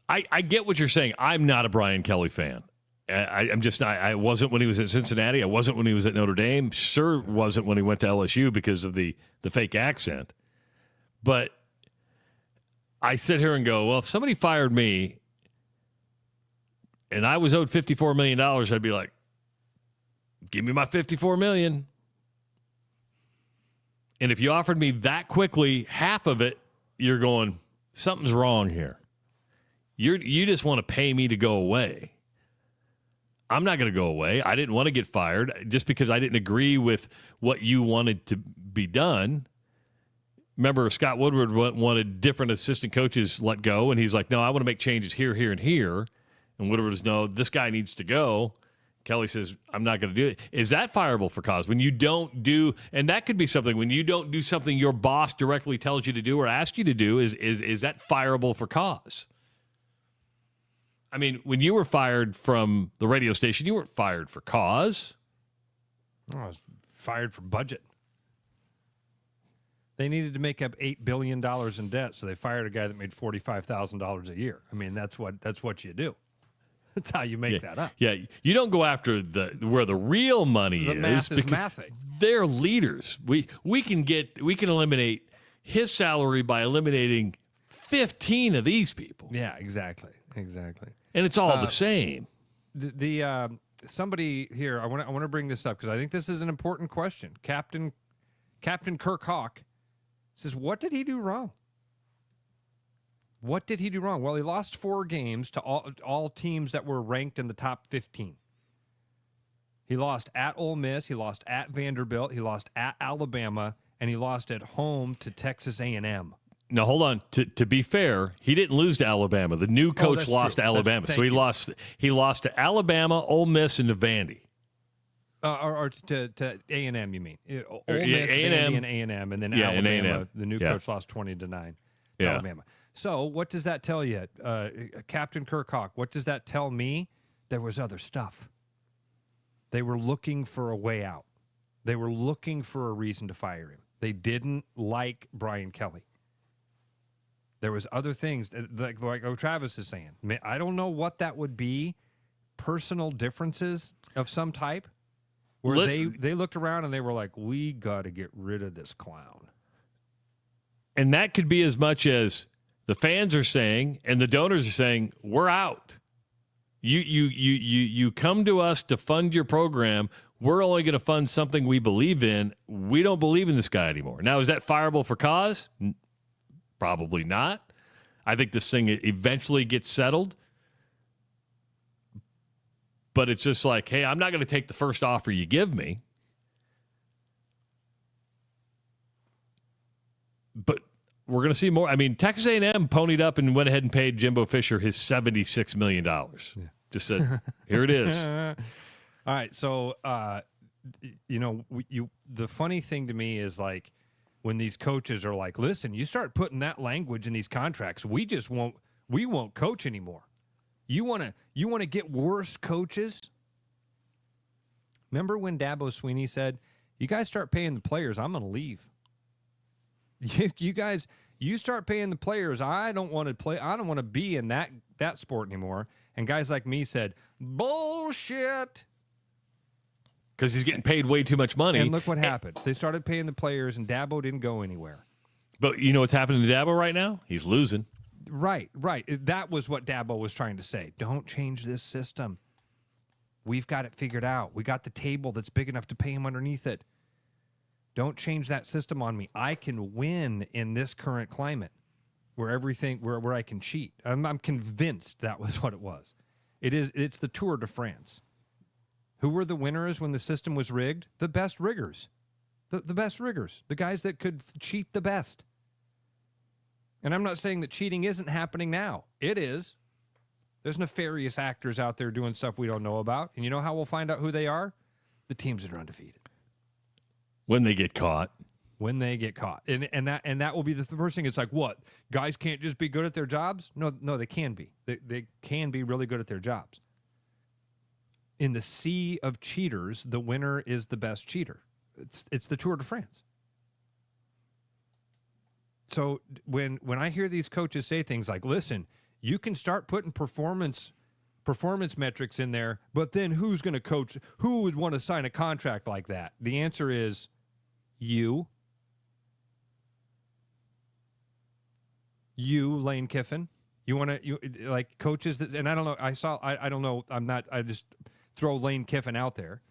I get what you're saying. I'm not a Brian Kelly fan. I'm just not. I wasn't when he was at Cincinnati. I wasn't when he was at Notre Dame. Sure wasn't when he went to LSU because of the fake accent. But I sit here and go, well, if somebody fired me and I was owed $54 million, I'd be like, give me my $54 million. And if you offered me that quickly, half of it, you're going, something's wrong here. You just want to pay me to go away. I'm not going to go away. I didn't want to get fired just because I didn't agree with what you wanted to be done. Remember, Scott Woodward wanted different assistant coaches let go, and he's like, no, I want to make changes here, here, and here. And Woodward was, no, this guy needs to go. Kelly says, I'm not going to do it. Is that fireable for cause? When you don't do, and that could be something, when you don't do something your boss directly tells you to do or asks you to do, is that fireable for cause? I mean, when you were fired from the radio station, you weren't fired for cause. Oh, I was fired for budget. They needed to make up $8 billion in debt, so they fired a guy that made $45,000 a year. I mean, that's what you do. That's how you make that up. Yeah, you don't go after where the real money the is. Math is because mathing. They're leaders. We can eliminate his salary by eliminating 15 of these people. Yeah, exactly. And it's all the same. Somebody here, I want to bring this up because I think this is an important question. Captain Kirk Hawk says, what did he do wrong? What did he do wrong? Well, he lost 4 games to all teams that were ranked in the top 15. He lost at Ole Miss, he lost at Vanderbilt, he lost at Alabama, and he lost at home to Texas A&M. Now, hold on. To be fair, he didn't lose to Alabama. The new coach lost to Alabama. So he lost to Alabama, Ole Miss, and to Vandy. Or to A&M, you mean? Ole Miss, Vandy, and A&M, and then Alabama. The new coach lost 20-9 to Alabama. So what does that tell you, Captain Kirk Hawk? What does that tell me? There was other stuff. They were looking for a way out. They were looking for a reason to fire him. They didn't like Brian Kelly. There was other things, like Travis is saying. I don't know what that would be. Personal differences of some type. Where they looked around and they were like, we got to get rid of this clown. And that could be as much as the fans are saying and the donors are saying, we're out. You come to us to fund your program. We're only going to fund something we believe in. We don't believe in this guy anymore. Now, is that fireable for cause? Probably not. I think this thing eventually gets settled. But it's just like, hey, I'm not going to take the first offer you give me. we're going to see more. I mean, Texas A&M ponied up and went ahead and paid Jimbo Fisher his $76 million. Just said, here it is. All right, so the funny thing to me is like when these coaches are like, "Listen, you start putting that language in these contracts, we won't coach anymore." You want to get worse coaches? Remember when Dabo Swinney said, "You guys start paying the players, I'm going to leave." You start paying the players, I don't want to play. I don't want to be in that sport anymore. And guys like me said, "Bullshit." Because he's getting paid way too much money. And look what happened. They started paying the players, and Dabo didn't go anywhere. But you know what's happening to Dabo right now? He's losing. Right. That was what Dabo was trying to say. Don't change this system. We've got it figured out. We got the table that's big enough to pay him underneath it. Don't change that system on me. I can win in this current climate where I can cheat. I'm convinced that was what it was. It's the Tour de France. Who were the winners when the system was rigged? The best riggers. The best riggers. The guys that could cheat the best. And I'm not saying that cheating isn't happening now. It is. There's nefarious actors out there doing stuff we don't know about. And you know how we'll find out who they are? The teams that are undefeated. When they get caught. When they get caught. And that will be the first thing. It's like, what? Guys can't just be good at their jobs? No, they can be. They can be really good at their jobs. In the sea of cheaters, the winner is the best cheater. It's the Tour de France. So when I hear these coaches say things like, "Listen, you can start putting performance metrics in there, but then who's going to coach? Who would want to sign a contract like that?" The answer is you. You, Lane Kiffin. You want to like coaches that, and I don't know. I don't know. I just throw Lane Kiffin out there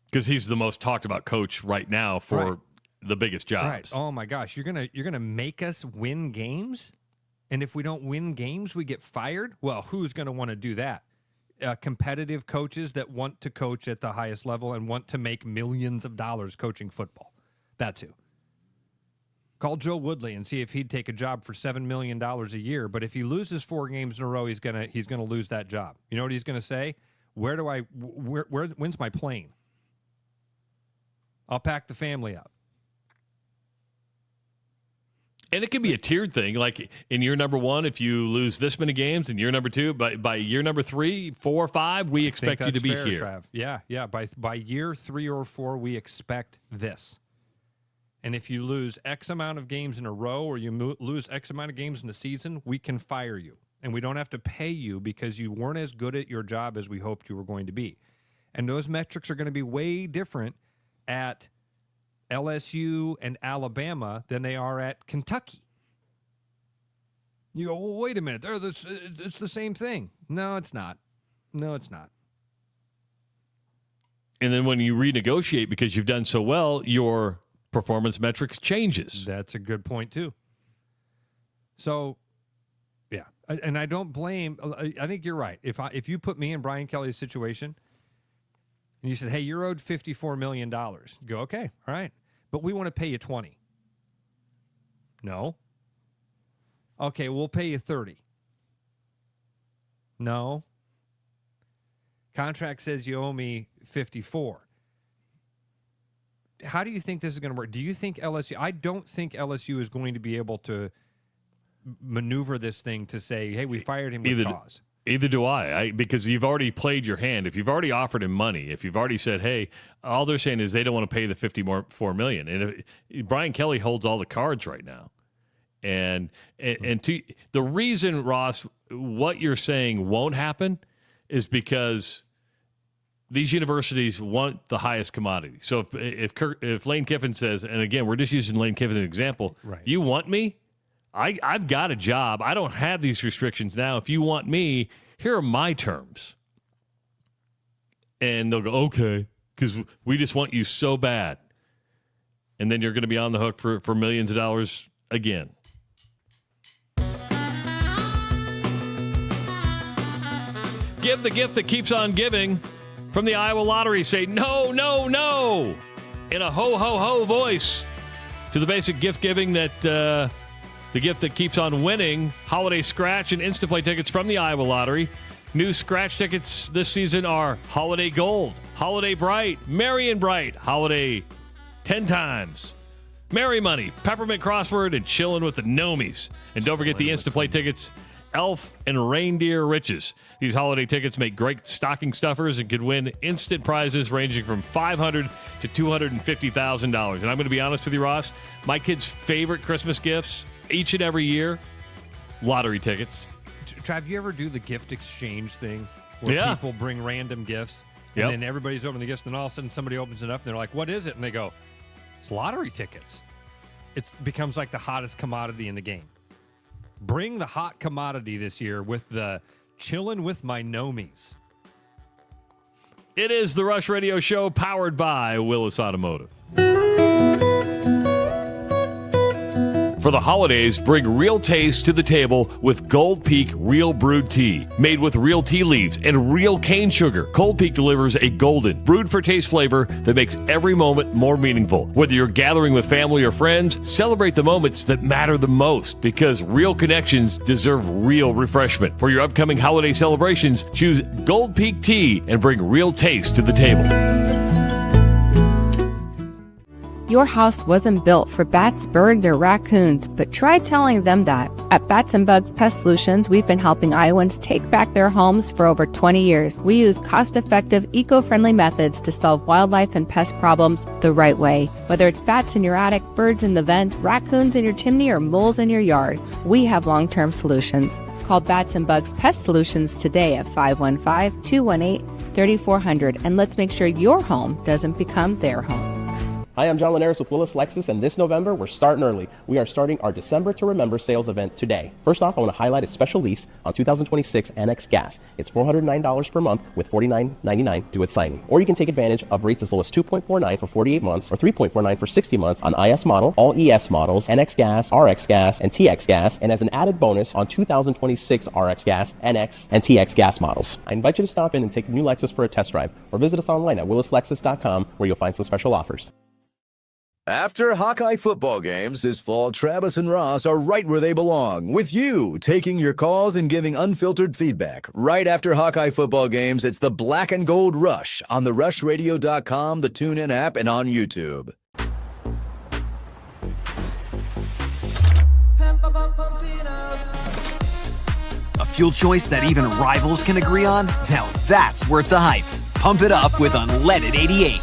because he's the most talked about coach right now for the biggest jobs. Right. Oh my gosh, you're gonna make us win games, and if we don't win games, we get fired. Well, who's gonna want to do that? Competitive coaches that want to coach at the highest level and want to make millions of dollars coaching football. That's who. Call Joe Woodley and see if he'd take a job for $7 million a year. But if he loses 4 games in a row, he's gonna lose that job. You know what he's gonna say? When's my plane? I'll pack the family up. And it could be a tiered thing. Like in year number 1, if you lose this many games, in year number 2, by year number 3, 4, 5, we expect you to be fair, here. Trav. Yeah. By year 3 or 4, we expect this. And if you lose X amount of games in a row or you lose X amount of games in a season, we can fire you. And we don't have to pay you because you weren't as good at your job as we hoped you were going to be. And those metrics are going to be way different at LSU and Alabama than they are at Kentucky. You go, well, wait a minute. It's the same thing. No, it's not. And then when you renegotiate because you've done so well, your performance metrics changes. That's a good point, too. So, yeah. And I don't blame. I think you're right. If you put me in Brian Kelly's situation and you said, "Hey, you're owed $54 million," go, "Okay, all right. But we want to pay you 20. No. Okay, we'll pay you 30. No. Contract says you owe me 54. How do you think this is going to work? Do you think LSU? I don't think LSU is going to be able to maneuver this thing to say, "Hey, we fired him with cause." Either do I, because you've already played your hand. If you've already offered him money, if you've already said, "Hey," all they're saying is they don't want to pay the $54 million. And Brian Kelly holds all the cards right now. And the reason, Ross, what you're saying won't happen is these universities want the highest commodity. So if Lane Kiffin says, and again, we're just using Lane Kiffin as an example, right. You want me? I've got a job. I don't have these restrictions now. If you want me, here are my terms. And they'll go, "Okay, because we just want you so bad." And then you're going to be on the hook for millions of dollars again. Give the gift that keeps on giving. From the Iowa Lottery, say no, no, no in a ho, ho, ho voice to the basic gift giving that The gift that keeps on winning, holiday scratch and Instaplay tickets from the Iowa Lottery. New scratch tickets this season are Holiday Gold, Holiday Bright, Merry and Bright, Holiday 10 times, Merry Money, Peppermint Crossword, and Chillin' with the Nomies. And don't forget the Instaplay tickets, Elf and Reindeer Riches. These holiday tickets make great stocking stuffers and could win instant prizes ranging from $500 to $250,000. And I'm going to be honest with you, Ross, my kids' favorite Christmas gifts each and every year, lottery tickets. Trav, you ever do the gift exchange thing where people bring random gifts and then everybody's opening the gifts and all of a sudden somebody opens it up and they're like, what is it? And they go, it's lottery tickets. It becomes like the hottest commodity in the game. Bring the hot commodity this year with the Chillin' with My Nomies. It is the Rush Radio Show powered by Willis Automotive. For the holidays, bring real taste to the table with Gold Peak Real Brewed Tea. Made with real tea leaves and real cane sugar, Gold Peak delivers a golden, brewed for taste flavor that makes every moment more meaningful. Whether you're gathering with family or friends, celebrate the moments that matter the most because real connections deserve real refreshment. For your upcoming holiday celebrations, choose Gold Peak Tea and bring real taste to the table. Your house wasn't built for bats, birds, or raccoons, but try telling them that. At Bats and Bugs Pest Solutions, we've been helping Iowans take back their homes for over 20 years. We use cost-effective, eco-friendly methods to solve wildlife and pest problems the right way. Whether it's bats in your attic, birds in the vents, raccoons in your chimney, or moles in your yard, we have long-term solutions. Call Bats and Bugs Pest Solutions today at 515-218-3400, and let's make sure your home doesn't become their home. Hi, I'm John Linares with Willis Lexus, and this November, we're starting early. We are starting our December to Remember sales event today. First off, I want to highlight a special lease on 2026 NX Gas. It's $409 per month with $49.99 due at signing. Or you can take advantage of rates as low as 2.49 for 48 months or 3.49 for 60 months on IS model, all ES models, NX Gas, RX Gas, and TX Gas, and as an added bonus on 2026 RX Gas, NX, and TX Gas models. I invite you to stop in and take the new Lexus for a test drive, or visit us online at willislexus.com where you'll find some special offers. After Hawkeye football games this fall, Travis and Ross are right where they belong, with you taking your calls and giving unfiltered feedback. Right after Hawkeye football games, it's the Black and Gold Rush on the rushradio.com, the TuneIn app, and on YouTube. A fuel choice that even rivals can agree on? Now that's worth the hype. Pump it up with Unleaded 88.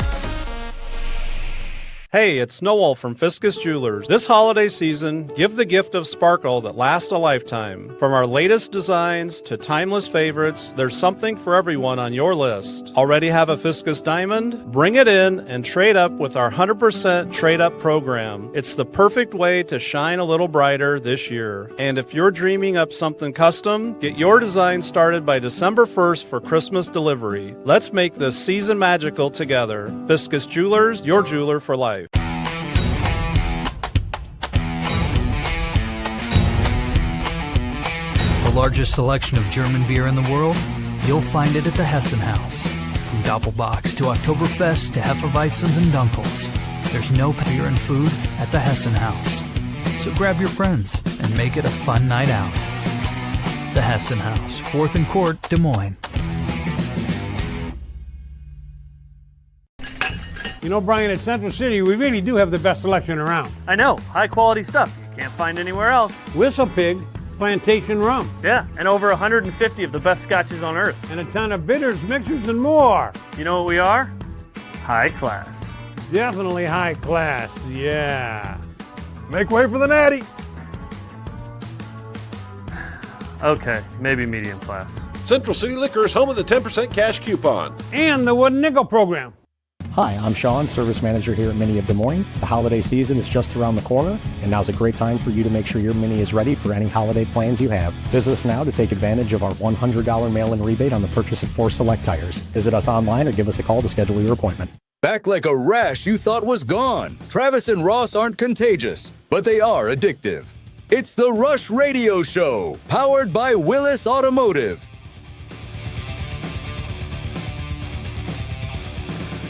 Hey, it's Noel from Fiscus Jewelers. This holiday season, give the gift of sparkle that lasts a lifetime. From our latest designs to timeless favorites, there's something for everyone on your list. Already have a Fiscus diamond? Bring it in and trade up with our 100% trade-up program. It's the perfect way to shine a little brighter this year. And if you're dreaming up something custom, get your design started by December 1st for Christmas delivery. Let's make this season magical together. Fiscus Jewelers, your jeweler for life. The largest selection of German beer in the world? You'll find it at the Hessen House. From Doppelbocks to Oktoberfest to Hefeweizens and Dunkels, there's no beer and food at the Hessen House. So grab your friends and make it a fun night out. The Hessen House, 4th and Court, Des Moines. You know, Brian, at Central City, we really do have the best selection around. I know, high quality stuff you can't find anywhere else. Whistle Pig Plantation Rum. Yeah, and over 150 of the best scotches on earth. And a ton of bitters, mixers, and more. You know what we are? High class. Definitely high class, yeah. Make way for the natty. Okay, maybe medium class. Central City Liquors, home of the 10% cash coupon. And the Wooden Nickel program. Hi, I'm Sean, Service Manager here at Mini of Des Moines. The holiday season is just around the corner, and now's a great time for you to make sure your Mini is ready for any holiday plans you have. Visit us now to take advantage of our $100 mail-in rebate on the purchase of 4 select tires. Visit us online or give us a call to schedule your appointment. Back like a rash you thought was gone. Travis and Ross aren't contagious, but they are addictive. It's the Rush Radio Show, powered by Willis Automotive.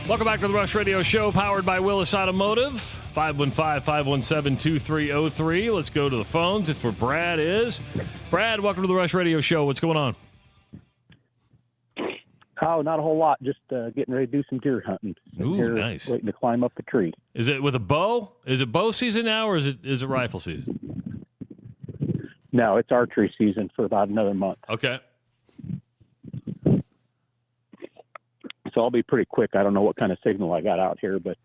Welcome back to the Rush Radio Show, powered by Willis Automotive. 515-517-2303. Let's go to the phones. It's where Brad is. Brad, welcome to the Rush Radio Show. What's going on? Oh, not a whole lot. Just getting ready to do some deer hunting. Ooh, nice. Waiting to climb up the tree. Is it with a bow? Is it bow season now, or is it rifle season? No, it's archery season for about another month. Okay. So I'll be pretty quick. I don't know what kind of signal I got out here, but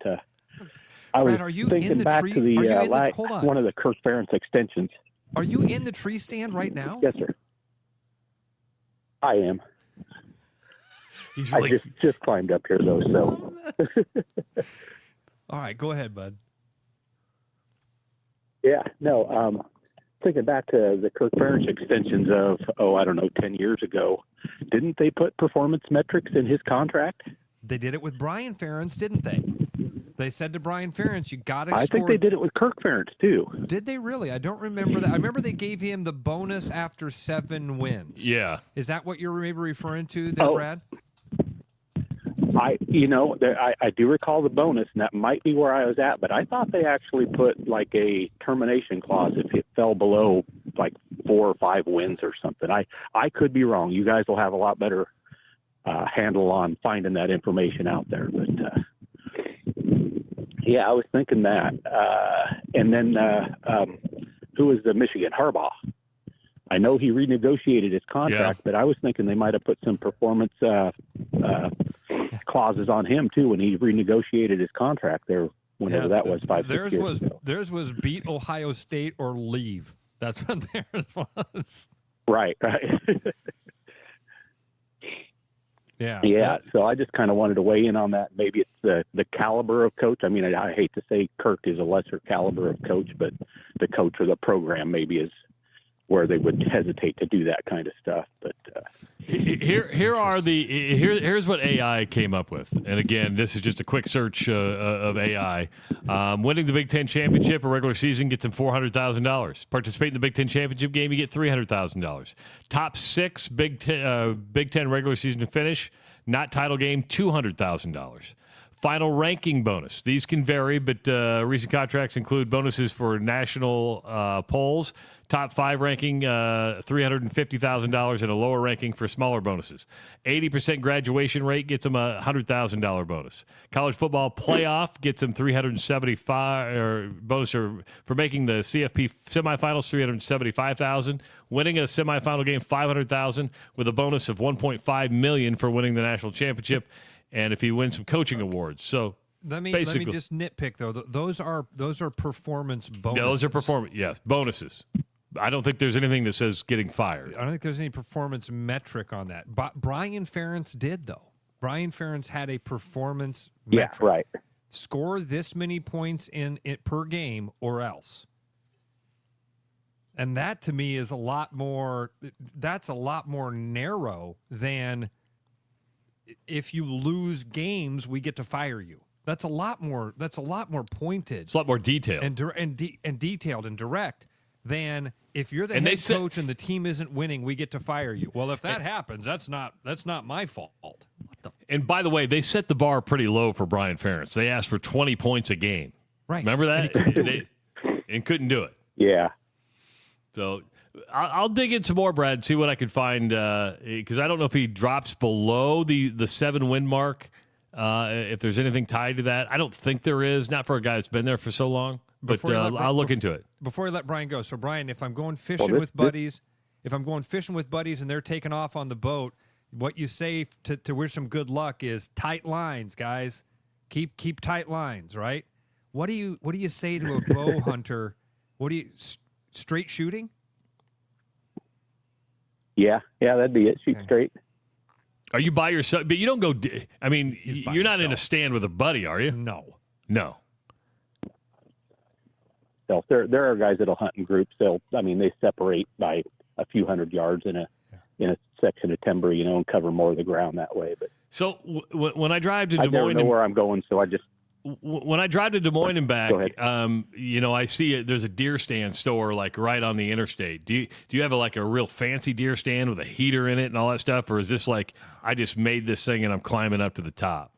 I was Brad, are you thinking in the back tree? to the, Are you in the- hold on. one of the Kirk Ferentz extensions. Are you in the tree stand right now? Yes, sir. I am. He's really... I just climbed up here, though, so. All right, go ahead, bud. Yeah, no, thinking back to the Kirk Ferentz extensions of, 10 years ago, didn't they put performance metrics in his contract? They did it with Brian Ferentz, didn't they? They said to Brian Ferentz, you got to I think they did it with Kirk Ferentz, too. Did they really? I don't remember that. I remember they gave him the bonus after 7 wins. Yeah. Is that what you're maybe referring to there, Brad? I do recall the bonus, and that might be where I was at, but I thought they actually put like a termination clause if it fell below like 4 or 5 wins or something. I could be wrong. You guys will have a lot better handle on finding that information out there, but yeah, I was thinking that. And then who was the Michigan Harbaugh? I know he renegotiated his contract, but I was thinking they might have put some performance clauses on him too when he renegotiated his contract there, whenever that was 5-6 years ago. Theirs was beat Ohio State or leave. That's what theirs was. Right. Yeah. So I just kind of wanted to weigh in on that. Maybe it's the caliber of coach. I mean, I hate to say Kirk is a lesser caliber of coach, but the coach or the program maybe is where they would hesitate to do that kind of stuff. But here's what AI came up with. And again, this is just a quick search of AI. Winning the Big Ten championship or regular season gets him $400,000. Participate in the Big Ten championship game, you get $300,000. Top 6 Big Ten regular season finish, not title game, $200,000. Final ranking bonus. These can vary, but recent contracts include bonuses for national polls. Top 5 ranking, $350,000, and a lower ranking for smaller bonuses. 80% graduation rate gets them a $100,000 bonus. College football playoff gets them $375,000 or bonus for making the CFP semifinals, $375,000. Winning a semifinal game, $500,000, with a bonus of $1.5 million for winning the national championship. And if he wins some coaching awards, so let me basically, just nitpick though. Those are performance bonuses. Those are performance, yes, bonuses. I don't think there's anything that says getting fired. I don't think there's any performance metric on that. But Brian Ferentz did though. Brian Ferentz had a performance metric. Yeah, right. Score this many points in it per game or else. And that to me is a lot more. That's a lot more narrow than. If you lose games, we get to fire you. That's a lot more. That's a lot more pointed. It's a lot more detailed and detailed and direct than if you're the head coach and the team isn't winning, we get to fire you. Well, if that happens, that's not my fault. What the? And by the way, they set the bar pretty low for Brian Ferentz. They asked for 20 points a game. Right? Remember that? And couldn't do it. Yeah. So. I'll dig in some more, Brad, and see what I can find, because I don't know if he drops below the 7-win mark, if there's anything tied to that. I don't think there is, not for a guy that's been there for so long, but I'll look into it. Before I let Brian go, so Brian, if I'm going fishing with buddies and they're taking off on the boat, what you say to wish them good luck is tight lines, guys. Keep tight lines, right? What do you say to a bow hunter? Straight shooting? Yeah, that'd be it. Shoot straight. Are you by yourself? But you don't go. I mean, you're not in a stand with a buddy, are you? No. So there are guys that'll hunt in groups. They separate by a few hundred yards in a section of timber, and cover more of the ground that way. But so when I drive to Des Moines, I never know where I'm going, so I just. When I drive to Des Moines and back, I see there's a deer stand store like right on the interstate. Do you have a real fancy deer stand with a heater in it and all that stuff, or is this like I just made this thing and I'm climbing up to the top?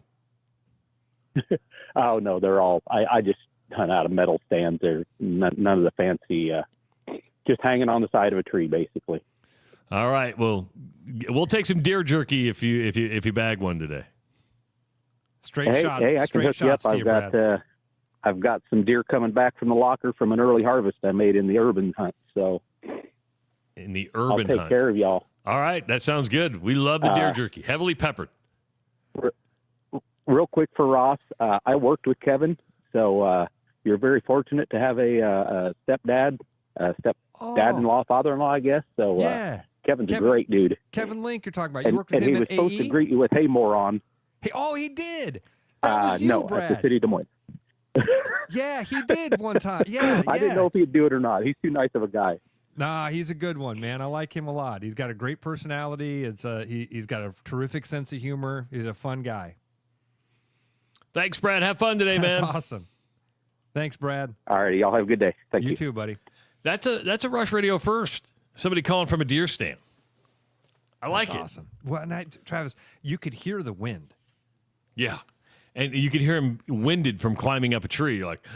Oh no, they're all. I just hunt out of metal stands. There's none of the fancy, just hanging on the side of a tree, basically. All right. Well, we'll take some deer jerky if you bag one today. Straight shots. Hey, I can straight hook you up. shots to you, Brad. I've got some deer coming back from the locker from an early harvest I made in the urban hunt. So in the urban I'll take hunt. care of y'all. All right. That sounds good. We love the deer jerky. Heavily peppered. Real quick for Ross, I worked with Kevin, so you're very fortunate to have a stepdad, stepdad-in-law, father-in-law, I guess. So Yeah. Kevin's a great dude. Kevin Link, you're talking about. You And, worked with and him he was at supposed AE? to greet you with "Hey, moron." Hey, he did. That was you, No, Brad. at the city of Des Moines. Yeah, he did one time. Yeah, I didn't know if he'd do it or not. He's too nice of a guy. Nah, he's a good one, man. I like him a lot. He's got a great personality. He's got a terrific sense of humor. He's a fun guy. Thanks, Brad. Have fun today, man. That's awesome. Thanks, Brad. All righty, y'all have a good day. Thank you. You too, buddy. That's a Rush Radio first. Somebody calling from a deer stand. I like it. Awesome. Well, and Travis, you could hear the wind. Yeah. And you could hear him winded from climbing up a tree. You're like,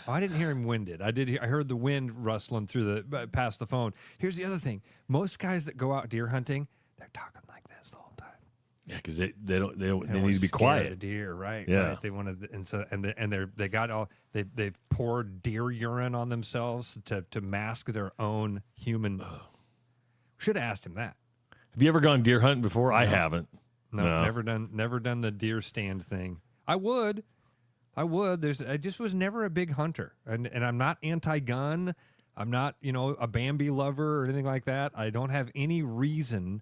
I didn't hear him winded. I heard the wind rustling through past the phone. Here's the other thing. Most guys that go out deer hunting, they're talking like this the whole time. yeah, because they need wanna to be scare quiet. The deer, right? Yeah. Right. They want to, they've poured deer urine on themselves to mask their own human. Should have asked him that. Have you ever gone deer hunting before? I haven't. No, never done the deer stand thing. I would. I just was never a big hunter, and I'm not anti-gun. I'm not, a Bambi lover or anything like that. I don't have any reason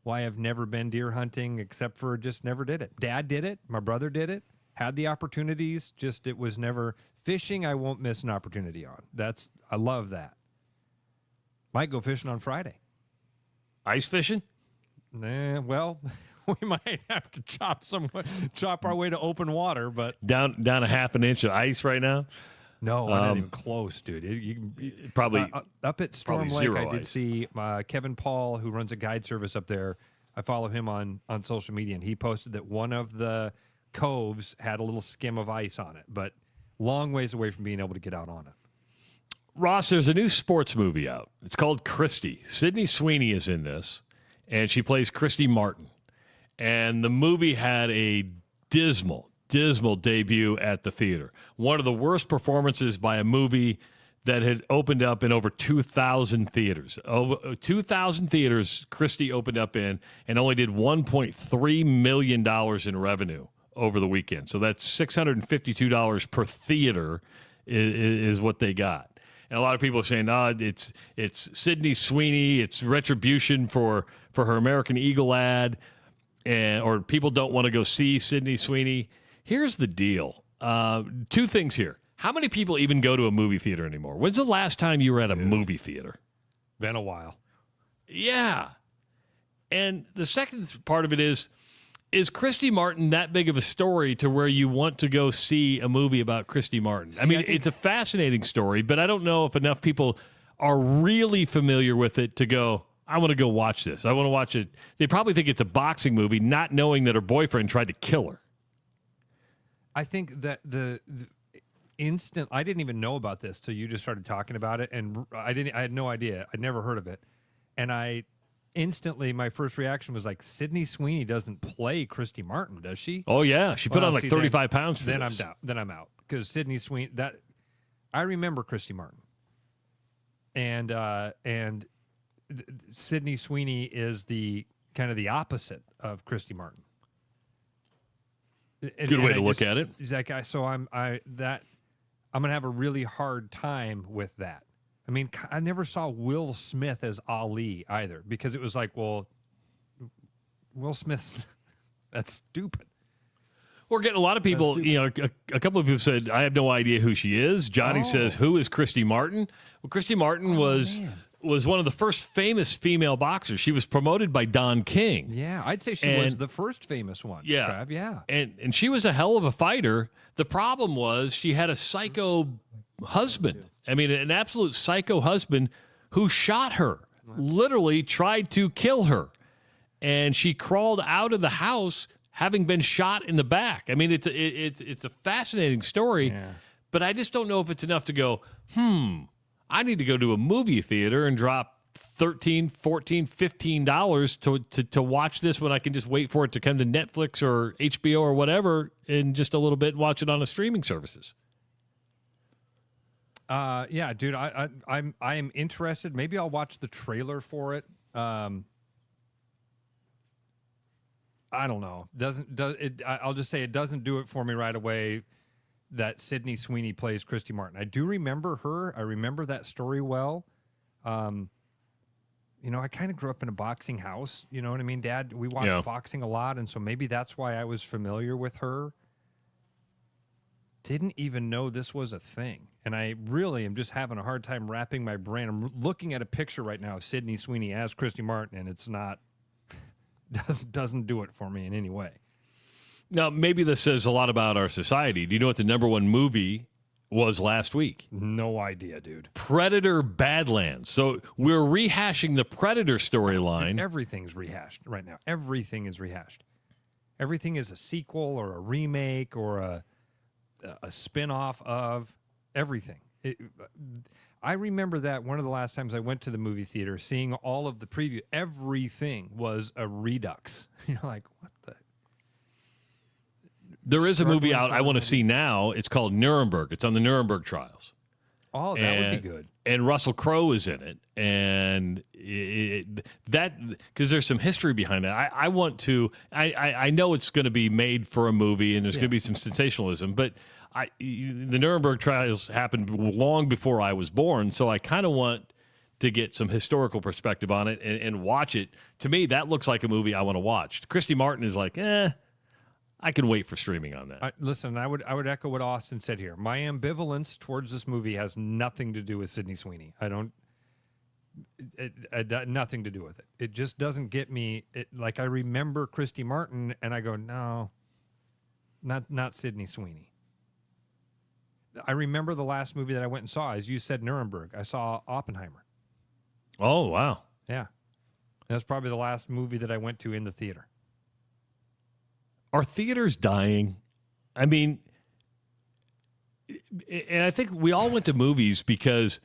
why I've never been deer hunting except for just never did it. Dad did it. My brother did it. Had the opportunities. Just it was never fishing. I won't miss an opportunity on. I love that. Might go fishing on Friday. Ice fishing? Nah, well, we might have to chop our way to open water, but Down a half an inch of ice right now? no, we're not even close, dude. Probably Up at Storm probably Lake, zero I did ice. see Kevin Paul, who runs a guide service up there. I follow him on social media, and he posted that one of the coves had a little skim of ice on it, but long ways away from being able to get out on it. Ross, there's a new sports movie out. It's called Christy. Sydney Sweeney is in this, and she plays Christy Martin. And the movie had a dismal debut at the theater. One of the worst performances by a movie that had opened up in over 2,000 theaters. Over 2,000 theaters Christy opened up in and only did $1.3 million in revenue over the weekend. So that's $652 per theater is what they got. And a lot of people are saying, it's Sydney Sweeney, it's retribution for her American Eagle ad, or people don't want to go see Sydney Sweeney. Here's the deal. Two things here. How many people even go to a movie theater anymore? When's the last time you were at a movie theater? Been a while. Yeah. And the second part of it is Christy Martin that big of a story to where you want to go see a movie about Christy Martin? I mean, it's a fascinating story, but I don't know if enough people are really familiar with it to go, I want to go watch this. I want to watch it. They probably think it's a boxing movie, not knowing that her boyfriend tried to kill her. I think that the instant I didn't even know about this till you just started talking about it, and I had no idea. I'd never heard of it, and I instantly my first reaction was like, Sydney Sweeney doesn't play Christy Martin, does she? Oh yeah, she put on like 35 pounds. Then I'm down. Then I'm out because Sydney Sweeney. That I remember Christy Martin, and Sydney Sweeney is the kind of the opposite of Christy Martin. Good way to look at it. That guy. So I'm gonna have a really hard time with that. I mean, I never saw Will Smith as Ali either because it was like, well, Will Smith, that's stupid. We're getting a lot of people, a couple of people said, I have no idea who she is. Johnny says, who is Christy Martin? Well, Christy Martin was one of the first famous female boxers. She was promoted by Don King. Yeah, I'd say she was the first famous one. Yeah. Trav, yeah. And she was a hell of a fighter. The problem was she had a psycho husband. I mean, an absolute psycho husband who shot her, literally tried to kill her. And she crawled out of the house having been shot in the back. I mean, it's a fascinating story. Yeah. But I just don't know if it's enough to go, I need to go to a movie theater and drop $13, $14, $15 to watch this when I can just wait for it to come to Netflix or HBO or whatever in just a little bit and watch it on the streaming services. Yeah, dude, I'm interested. Maybe I'll watch the trailer for it. I don't know. I'll just say it doesn't do it for me right away that Sydney Sweeney plays Christy Martin. I do remember her. I remember that story well. I kind of grew up in a boxing house. You know what I mean, Dad? We watched boxing a lot, and so maybe that's why I was familiar with her. Didn't even know this was a thing. And I really am just having a hard time wrapping my brain. I'm looking at a picture right now of Sydney Sweeney as Christy Martin, and it's not, doesn't do it for me in any way. Now, maybe this says a lot about our society. Do you know what the number one movie was last week? No idea, dude. Predator Badlands. So we're rehashing the Predator storyline. Everything's rehashed right now. Everything is rehashed. Everything is a sequel or a remake or a spin-off of everything. I remember that one of the last times I went to the movie theater, seeing all of the preview, everything was a redux. You're like, what the? There is a movie out I want to see now. It's called Nuremberg. It's on the Nuremberg trials. Oh, that would be good. And Russell Crowe is in it. And because there's some history behind it. I want to, I know it's going to be made for a movie and there's going to be some sensationalism, but the Nuremberg trials happened long before I was born. So I kind of want to get some historical perspective on it and watch it. To me, that looks like a movie I want to watch. Christy Martin is like, I can wait for streaming on that. Listen, I would echo what Austin said here. My ambivalence towards this movie has nothing to do with Sydney Sweeney. Nothing to do with it. It just doesn't get me. Like I remember Christy Martin, and I go, no, not Sydney Sweeney. I remember the last movie that I went and saw, as you said, Nuremberg. I saw Oppenheimer. Oh, wow. Yeah. That's probably the last movie that I went to in the theater. Are theaters dying? I mean, and I think we all went to movies because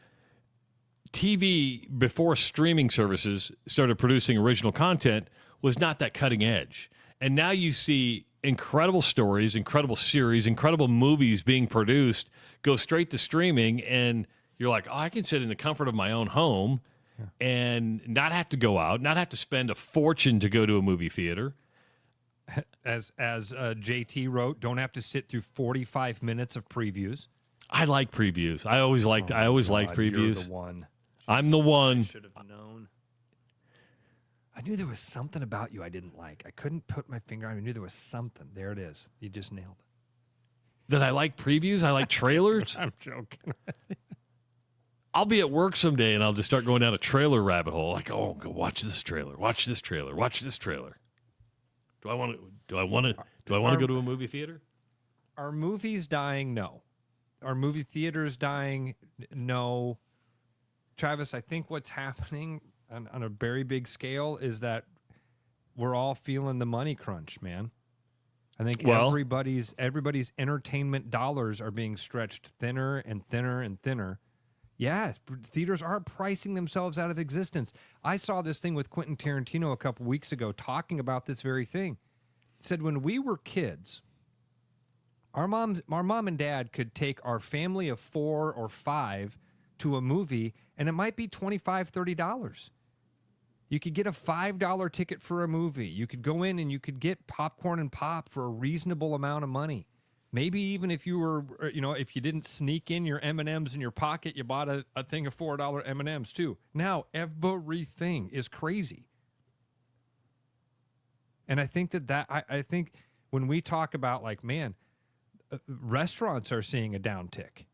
TV, before streaming services started producing original content, was not that cutting edge. And now you see incredible stories, incredible series, incredible movies being produced, go straight to streaming, and you're like, I can sit in the comfort of my own home and not have to go out, not have to spend a fortune to go to a movie theater. As JT wrote, don't have to sit through 45 minutes of previews. I like previews. I always liked previews. You're the one. I'm the one. I should have known. I knew there was something about you I didn't like. I couldn't put my finger on it. I knew there was something. There it is. You just nailed it. That I like previews? I like trailers? I'm joking. I'll be at work someday and I'll just start going down a trailer rabbit hole. Like, go watch this trailer. Watch this trailer. Watch this trailer. Do I want to go to a movie theater? Are movies dying? No. Are movie theaters dying? No. Travis, I think what's happening on a very big scale is that we're all feeling the money crunch, man. I think everybody's entertainment dollars are being stretched thinner and thinner and thinner. Yes, theaters are pricing themselves out of existence. I saw this thing with Quentin Tarantino a couple weeks ago talking about this very thing. He said when we were kids, our mom and dad could take our family of 4 or 5 to a movie, and it might be $25, $30. You could get a $5 ticket for a movie. You could go in and you could get popcorn and pop for a reasonable amount of money. Maybe even if you were, if you didn't sneak in your M&Ms in your pocket, you bought a thing of $4 M&Ms too. Now everything is crazy. And I think I think when we talk about restaurants are seeing a downtick.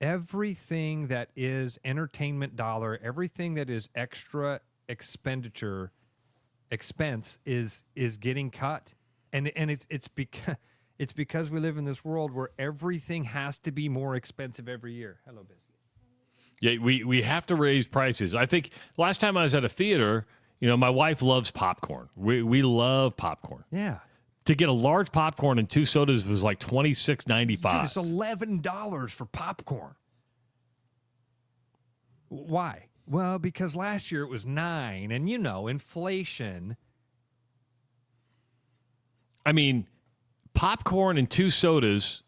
Everything that is entertainment dollar, everything that is extra expense is getting cut. And it's because we live in this world where everything has to be more expensive every year. Hello, Biscuit. Yeah, we have to raise prices. I think last time I was at a theater, my wife loves popcorn. We love popcorn. Yeah. To get a large popcorn and 2 sodas was like $26.95. Dude, it's $11 for popcorn. Why? Well, because last year it was $9, and inflation. I mean, popcorn and 2 sodas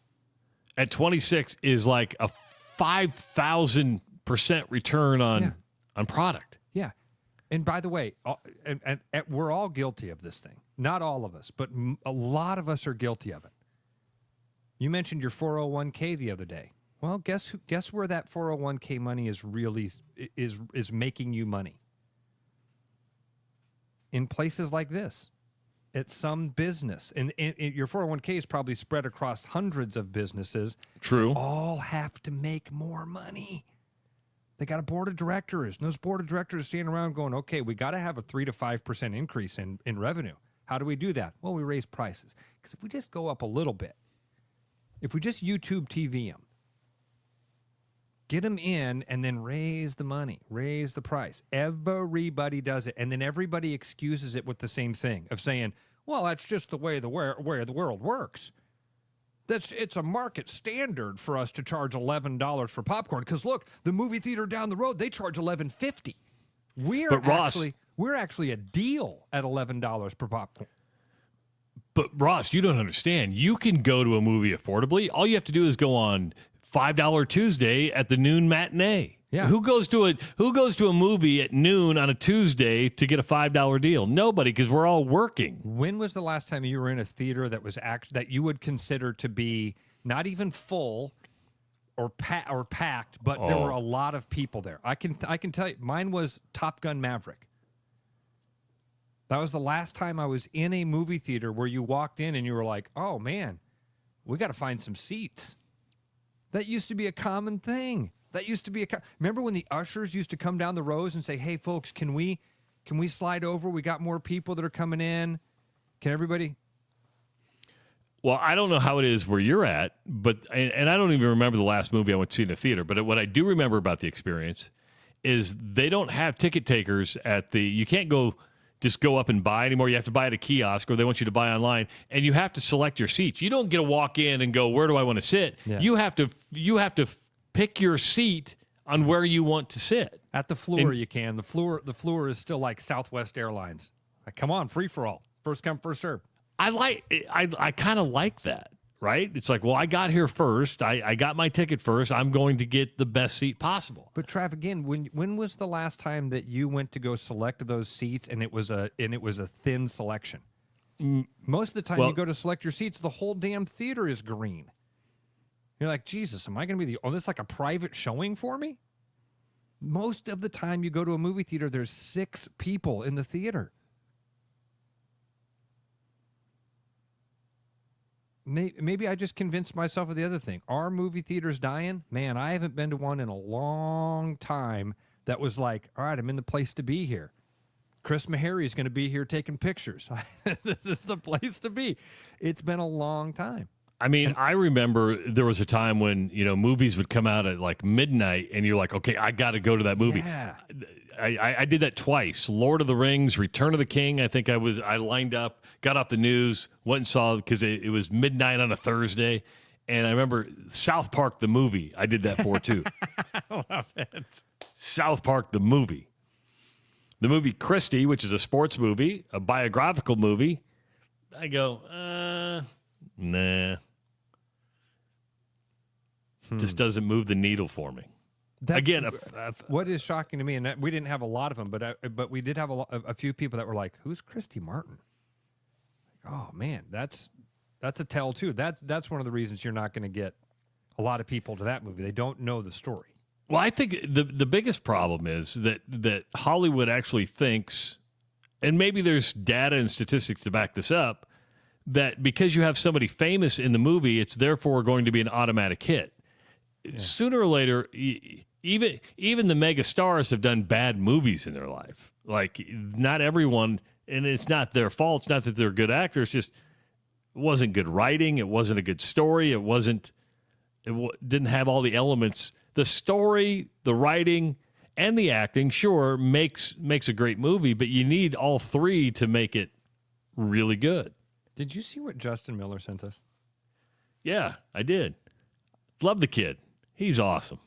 at $26 is like a 5,000% return on product. Yeah. And by the way, and we're all guilty of this thing. Not all of us, but a lot of us are guilty of it. You mentioned your 401k the other day. Well, guess where that 401k money is really is making you money? In places like this. At some business. And your 401k is probably spread across hundreds of businesses. True. They all have to make more money. They got a board of directors. And those board of directors are standing around going, okay, we got to have a 3 to 5% increase in revenue. How do we do that? Well, we raise prices. Because if we just go up a little bit, if we just YouTube TV them, get them in and then raise the money, raise the price. Everybody does it. And then everybody excuses it with the same thing of saying, well, that's just the way the world works. It's a market standard for us to charge $11 for popcorn. Because look, the movie theater down the road, they charge $11.50. We're actually a deal at $11 per popcorn. But Ross, you don't understand. You can go to a movie affordably. All you have to do is go on $5 Tuesday at the noon matinee. Yeah. Who goes to a movie at noon on a Tuesday to get a $5 deal? Nobody, because we're all working. When was the last time you were in a theater that was that you would consider to be not even full or packed, but there were a lot of people there? I can tell you, mine was Top Gun Maverick. That was the last time I was in a movie theater where you walked in and you were like, "Oh man, we got to find some seats." That used to be a common thing. Remember when the ushers used to come down the rows and say, "Hey, folks, can we slide over? We got more people that are coming in. Can everybody?" Well, I don't know how it is where you're at, but and I don't even remember the last movie I went to see in the theater. But what I do remember about the experience is they don't have ticket takers you can't just go up and buy anymore. You have to buy at a kiosk, or they want you to buy online, and you have to select your seats. You don't get to walk in and go, "Where do I want to sit?" Yeah. You have to pick your seat on where you want to sit. At the floor, you can. The floor is still like Southwest Airlines. Like, come on, free for all, first come, first serve. I kind of like that, right? It's like, well, I got here first. I got my ticket first. I'm going to get the best seat possible. But Trav, again, when was the last time that you went to go select those seats and it was a thin selection? Most of the time you go to select your seats, the whole damn theater is green. You're like, Jesus, am I going to be this like a private showing for me? Most of the time you go to a movie theater, there's 6 people in the theater. Maybe I just convinced myself of the other thing. Are movie theaters dying? Man, I haven't been to one in a long time that was like, all right, I'm in the place to be here. Chris Meharry is going to be here taking pictures. This is the place to be. It's been a long time. I mean, I remember there was a time when, movies would come out at like midnight and you're like, okay, I got to go to that movie. Yeah. I did that twice. Lord of the Rings, Return of the King. I think I lined up, got off the news, went and saw because it was midnight on a Thursday. And I remember South Park, the movie. I did that for too. I love it. South Park, the movie. The movie Christie, which is a sports movie, a biographical movie. I go, nah. Just doesn't move the needle for me. Again, what is shocking to me, and we didn't have a lot of them, but we did have a few people that were like, "Who's Christy Martin?" Oh man, that's a tell too. That's one of the reasons you're not going to get a lot of people to that movie. They don't know the story. Well, I think the biggest problem is that Hollywood actually thinks, and maybe there's data and statistics to back this up, that because you have somebody famous in the movie, it's therefore going to be an automatic hit. Yeah. Sooner or later, even the mega stars have done bad movies in their life. Like, not everyone, and it's not their fault. It's not that they're good actors. Just it wasn't good writing. It wasn't a good story. It didn't have all the elements. The story, the writing, and the acting, sure, makes a great movie, but you need all three to make it really good. Did you see what Justin Miller sent us? Yeah, I did. Love the kid. He's awesome.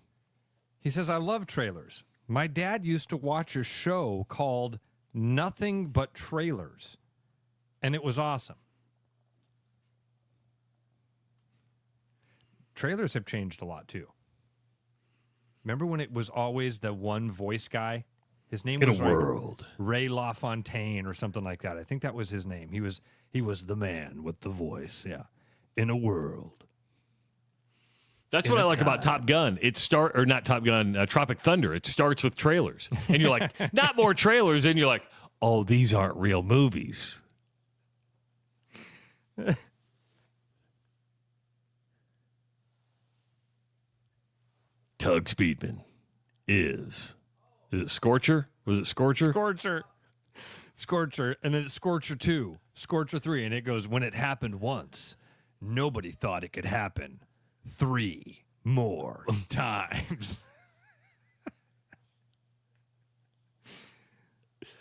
He says, I love trailers. My dad used to watch a show called Nothing But Trailers, and it was awesome. Trailers have changed a lot, too. Remember when it was always the one voice guy? His name was Ray LaFontaine or something like that. I think that was his name. He was the man with the voice, yeah. In a world. That's what I like about Top Gun. Not Top Gun, Tropic Thunder. It starts with trailers. And you're like, not more trailers. And you're like, oh, these aren't real movies. Tug Speedman is it Scorcher? Was it Scorcher? Scorcher. And then it's Scorcher 2, Scorcher 3. And it goes, when it happened once, nobody thought it could happen 3 more times.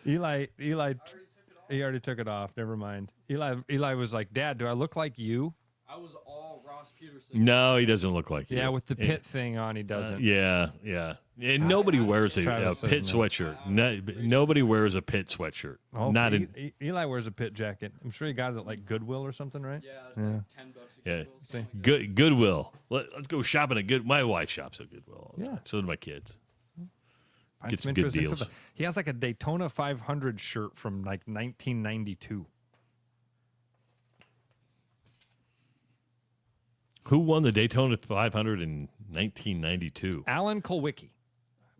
Eli, he already took it off. Never mind. Eli was like, Dad, do I look like you? I was all Ross Peterson. No, he doesn't look like you. Yeah, with the pit thing on, he doesn't. Yeah. And nobody wears a pit sweatshirt. Nobody wears a pit sweatshirt. Oh, Eli wears a pit jacket. I'm sure he got it at like Goodwill or something, right? Yeah, like $10 at Goodwill. Yeah. Goodwill. Let's go shopping at Goodwill. My wife shops at Goodwill all the time. So do my kids. Get some good deals. He has like a Daytona 500 shirt from like 1992. Who won the Daytona 500 in 1992? Alan Kulwicki.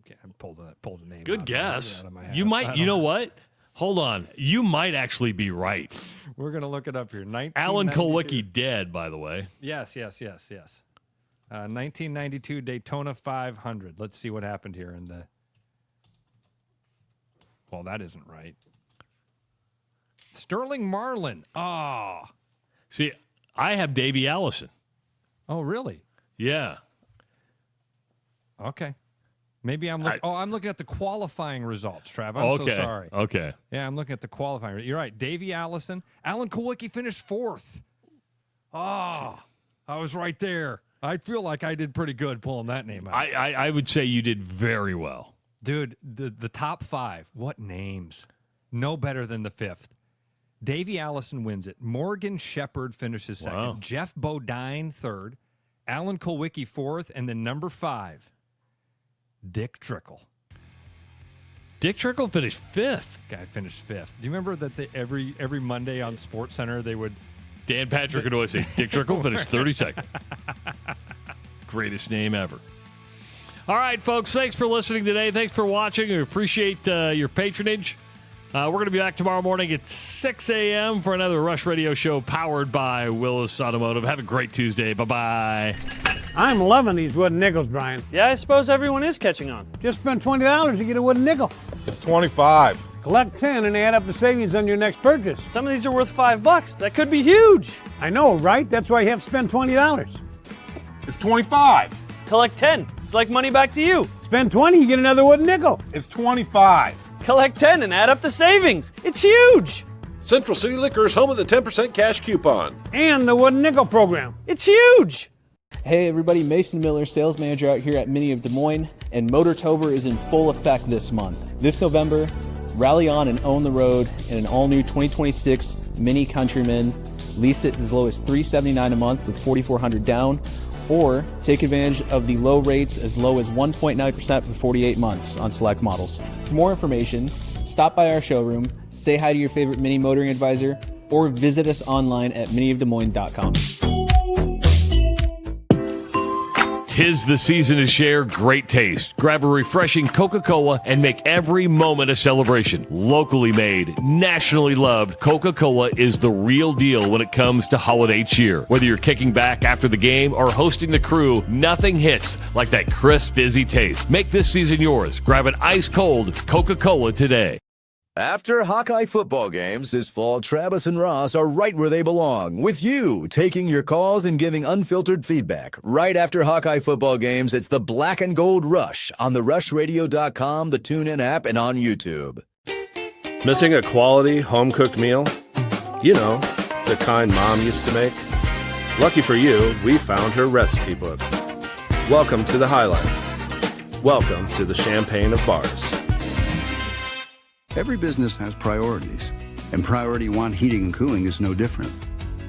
Okay, I pulled a name. Good guess. You might. You know what? Hold on. You might actually be right. We're gonna look it up here. Alan Kulwicki dead, by the way. Yes. 1992 Daytona 500. Let's see what happened here in the. Well, that isn't right. Sterling Marlin. Oh. See, I have Davey Allison. Oh, really? Yeah. Okay. Maybe I'm looking. I'm looking at the qualifying results, Trav. I'm so sorry. Okay. Yeah, I'm looking at the qualifying. You're right. Davey Allison. Alan Kulwicki finished 4th. Oh, I was right there. I feel like I did pretty good pulling that name out. I would say you did very well. Dude, the top 5. What names? No better than the 5th. Davey Allison wins it. Morgan Shepherd finishes 2nd. Wow. Jeff Bodine 3rd. Alan Kulwicki 4th. And then number 5, Dick Trickle. Dick Trickle finished 5th. Guy finished 5th. Do you remember that every Monday on SportsCenter they would... Dan Patrick would always say, Dick Trickle finished 32nd. Greatest name ever. All right, folks, thanks for listening today. Thanks for watching. We appreciate your patronage. We're going to be back tomorrow morning at 6 a.m. for another Rush Radio show powered by Willis Automotive. Have a great Tuesday. Bye-bye. I'm loving these wooden nickels, Brian. Yeah, I suppose everyone is catching on. Just spend $20 to get a wooden nickel. It's 25. Collect 10 and add up the savings on your next purchase. Some of these are worth $5. That could be huge. I know, right? That's why you have to spend $20. It's 25. Collect 10. It's like money back to you. Spend 20, you get another wooden nickel. It's 25. Collect 10 and add up the savings. It's huge. Central City Liquors, home of the 10% cash coupon. And the wooden nickel program. It's huge. Hey everybody, Mason Miller, sales manager out here at Mini of Des Moines, and Motortober is in full effect this month. This November, rally on and own the road in an all-new 2026 Mini Countryman. Lease it as low as $379 a month with $4,400 down, or take advantage of the low rates as low as 1.9% for 48 months on select models. For more information, stop by our showroom, say hi to your favorite Mini motoring advisor, or visit us online at miniofdesmoines.com. 'Tis the season to share great taste. Grab a refreshing Coca-Cola and make every moment a celebration. Locally made, nationally loved, Coca-Cola is the real deal when it comes to holiday cheer. Whether you're kicking back after the game or hosting the crew, nothing hits like that crisp, fizzy taste. Make this season yours. Grab an ice-cold Coca-Cola today. After Hawkeye football games this fall, Travis and Ross are right where they belong, with you, taking your calls and giving unfiltered feedback. Right after Hawkeye football games, it's the Black and Gold Rush on the RushRadio.com, the TuneIn app, and on YouTube. Missing a quality home-cooked meal? You know, The kind Mom used to make? Lucky for you, we found her recipe book. Welcome to the High Life. Welcome to the champagne of bars. Every business has priorities, and Priority One Heating and Cooling is no different.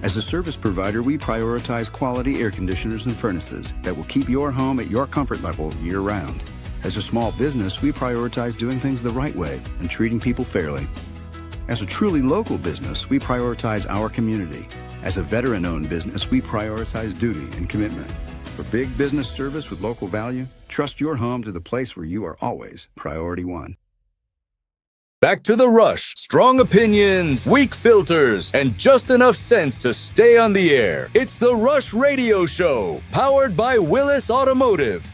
As a service provider, we prioritize quality air conditioners and furnaces that will keep your home at your comfort level year-round. As a small business, we prioritize doing things the right way and treating people fairly. As a truly local business, we prioritize our community. As a veteran-owned business, we prioritize duty and commitment. For big business service with local value, trust your home to the place where you are always Priority One. Back to the Rush. Strong opinions, weak filters, and just enough sense to stay on the air. It's the Rush Radio Show, powered by Willis Automotive.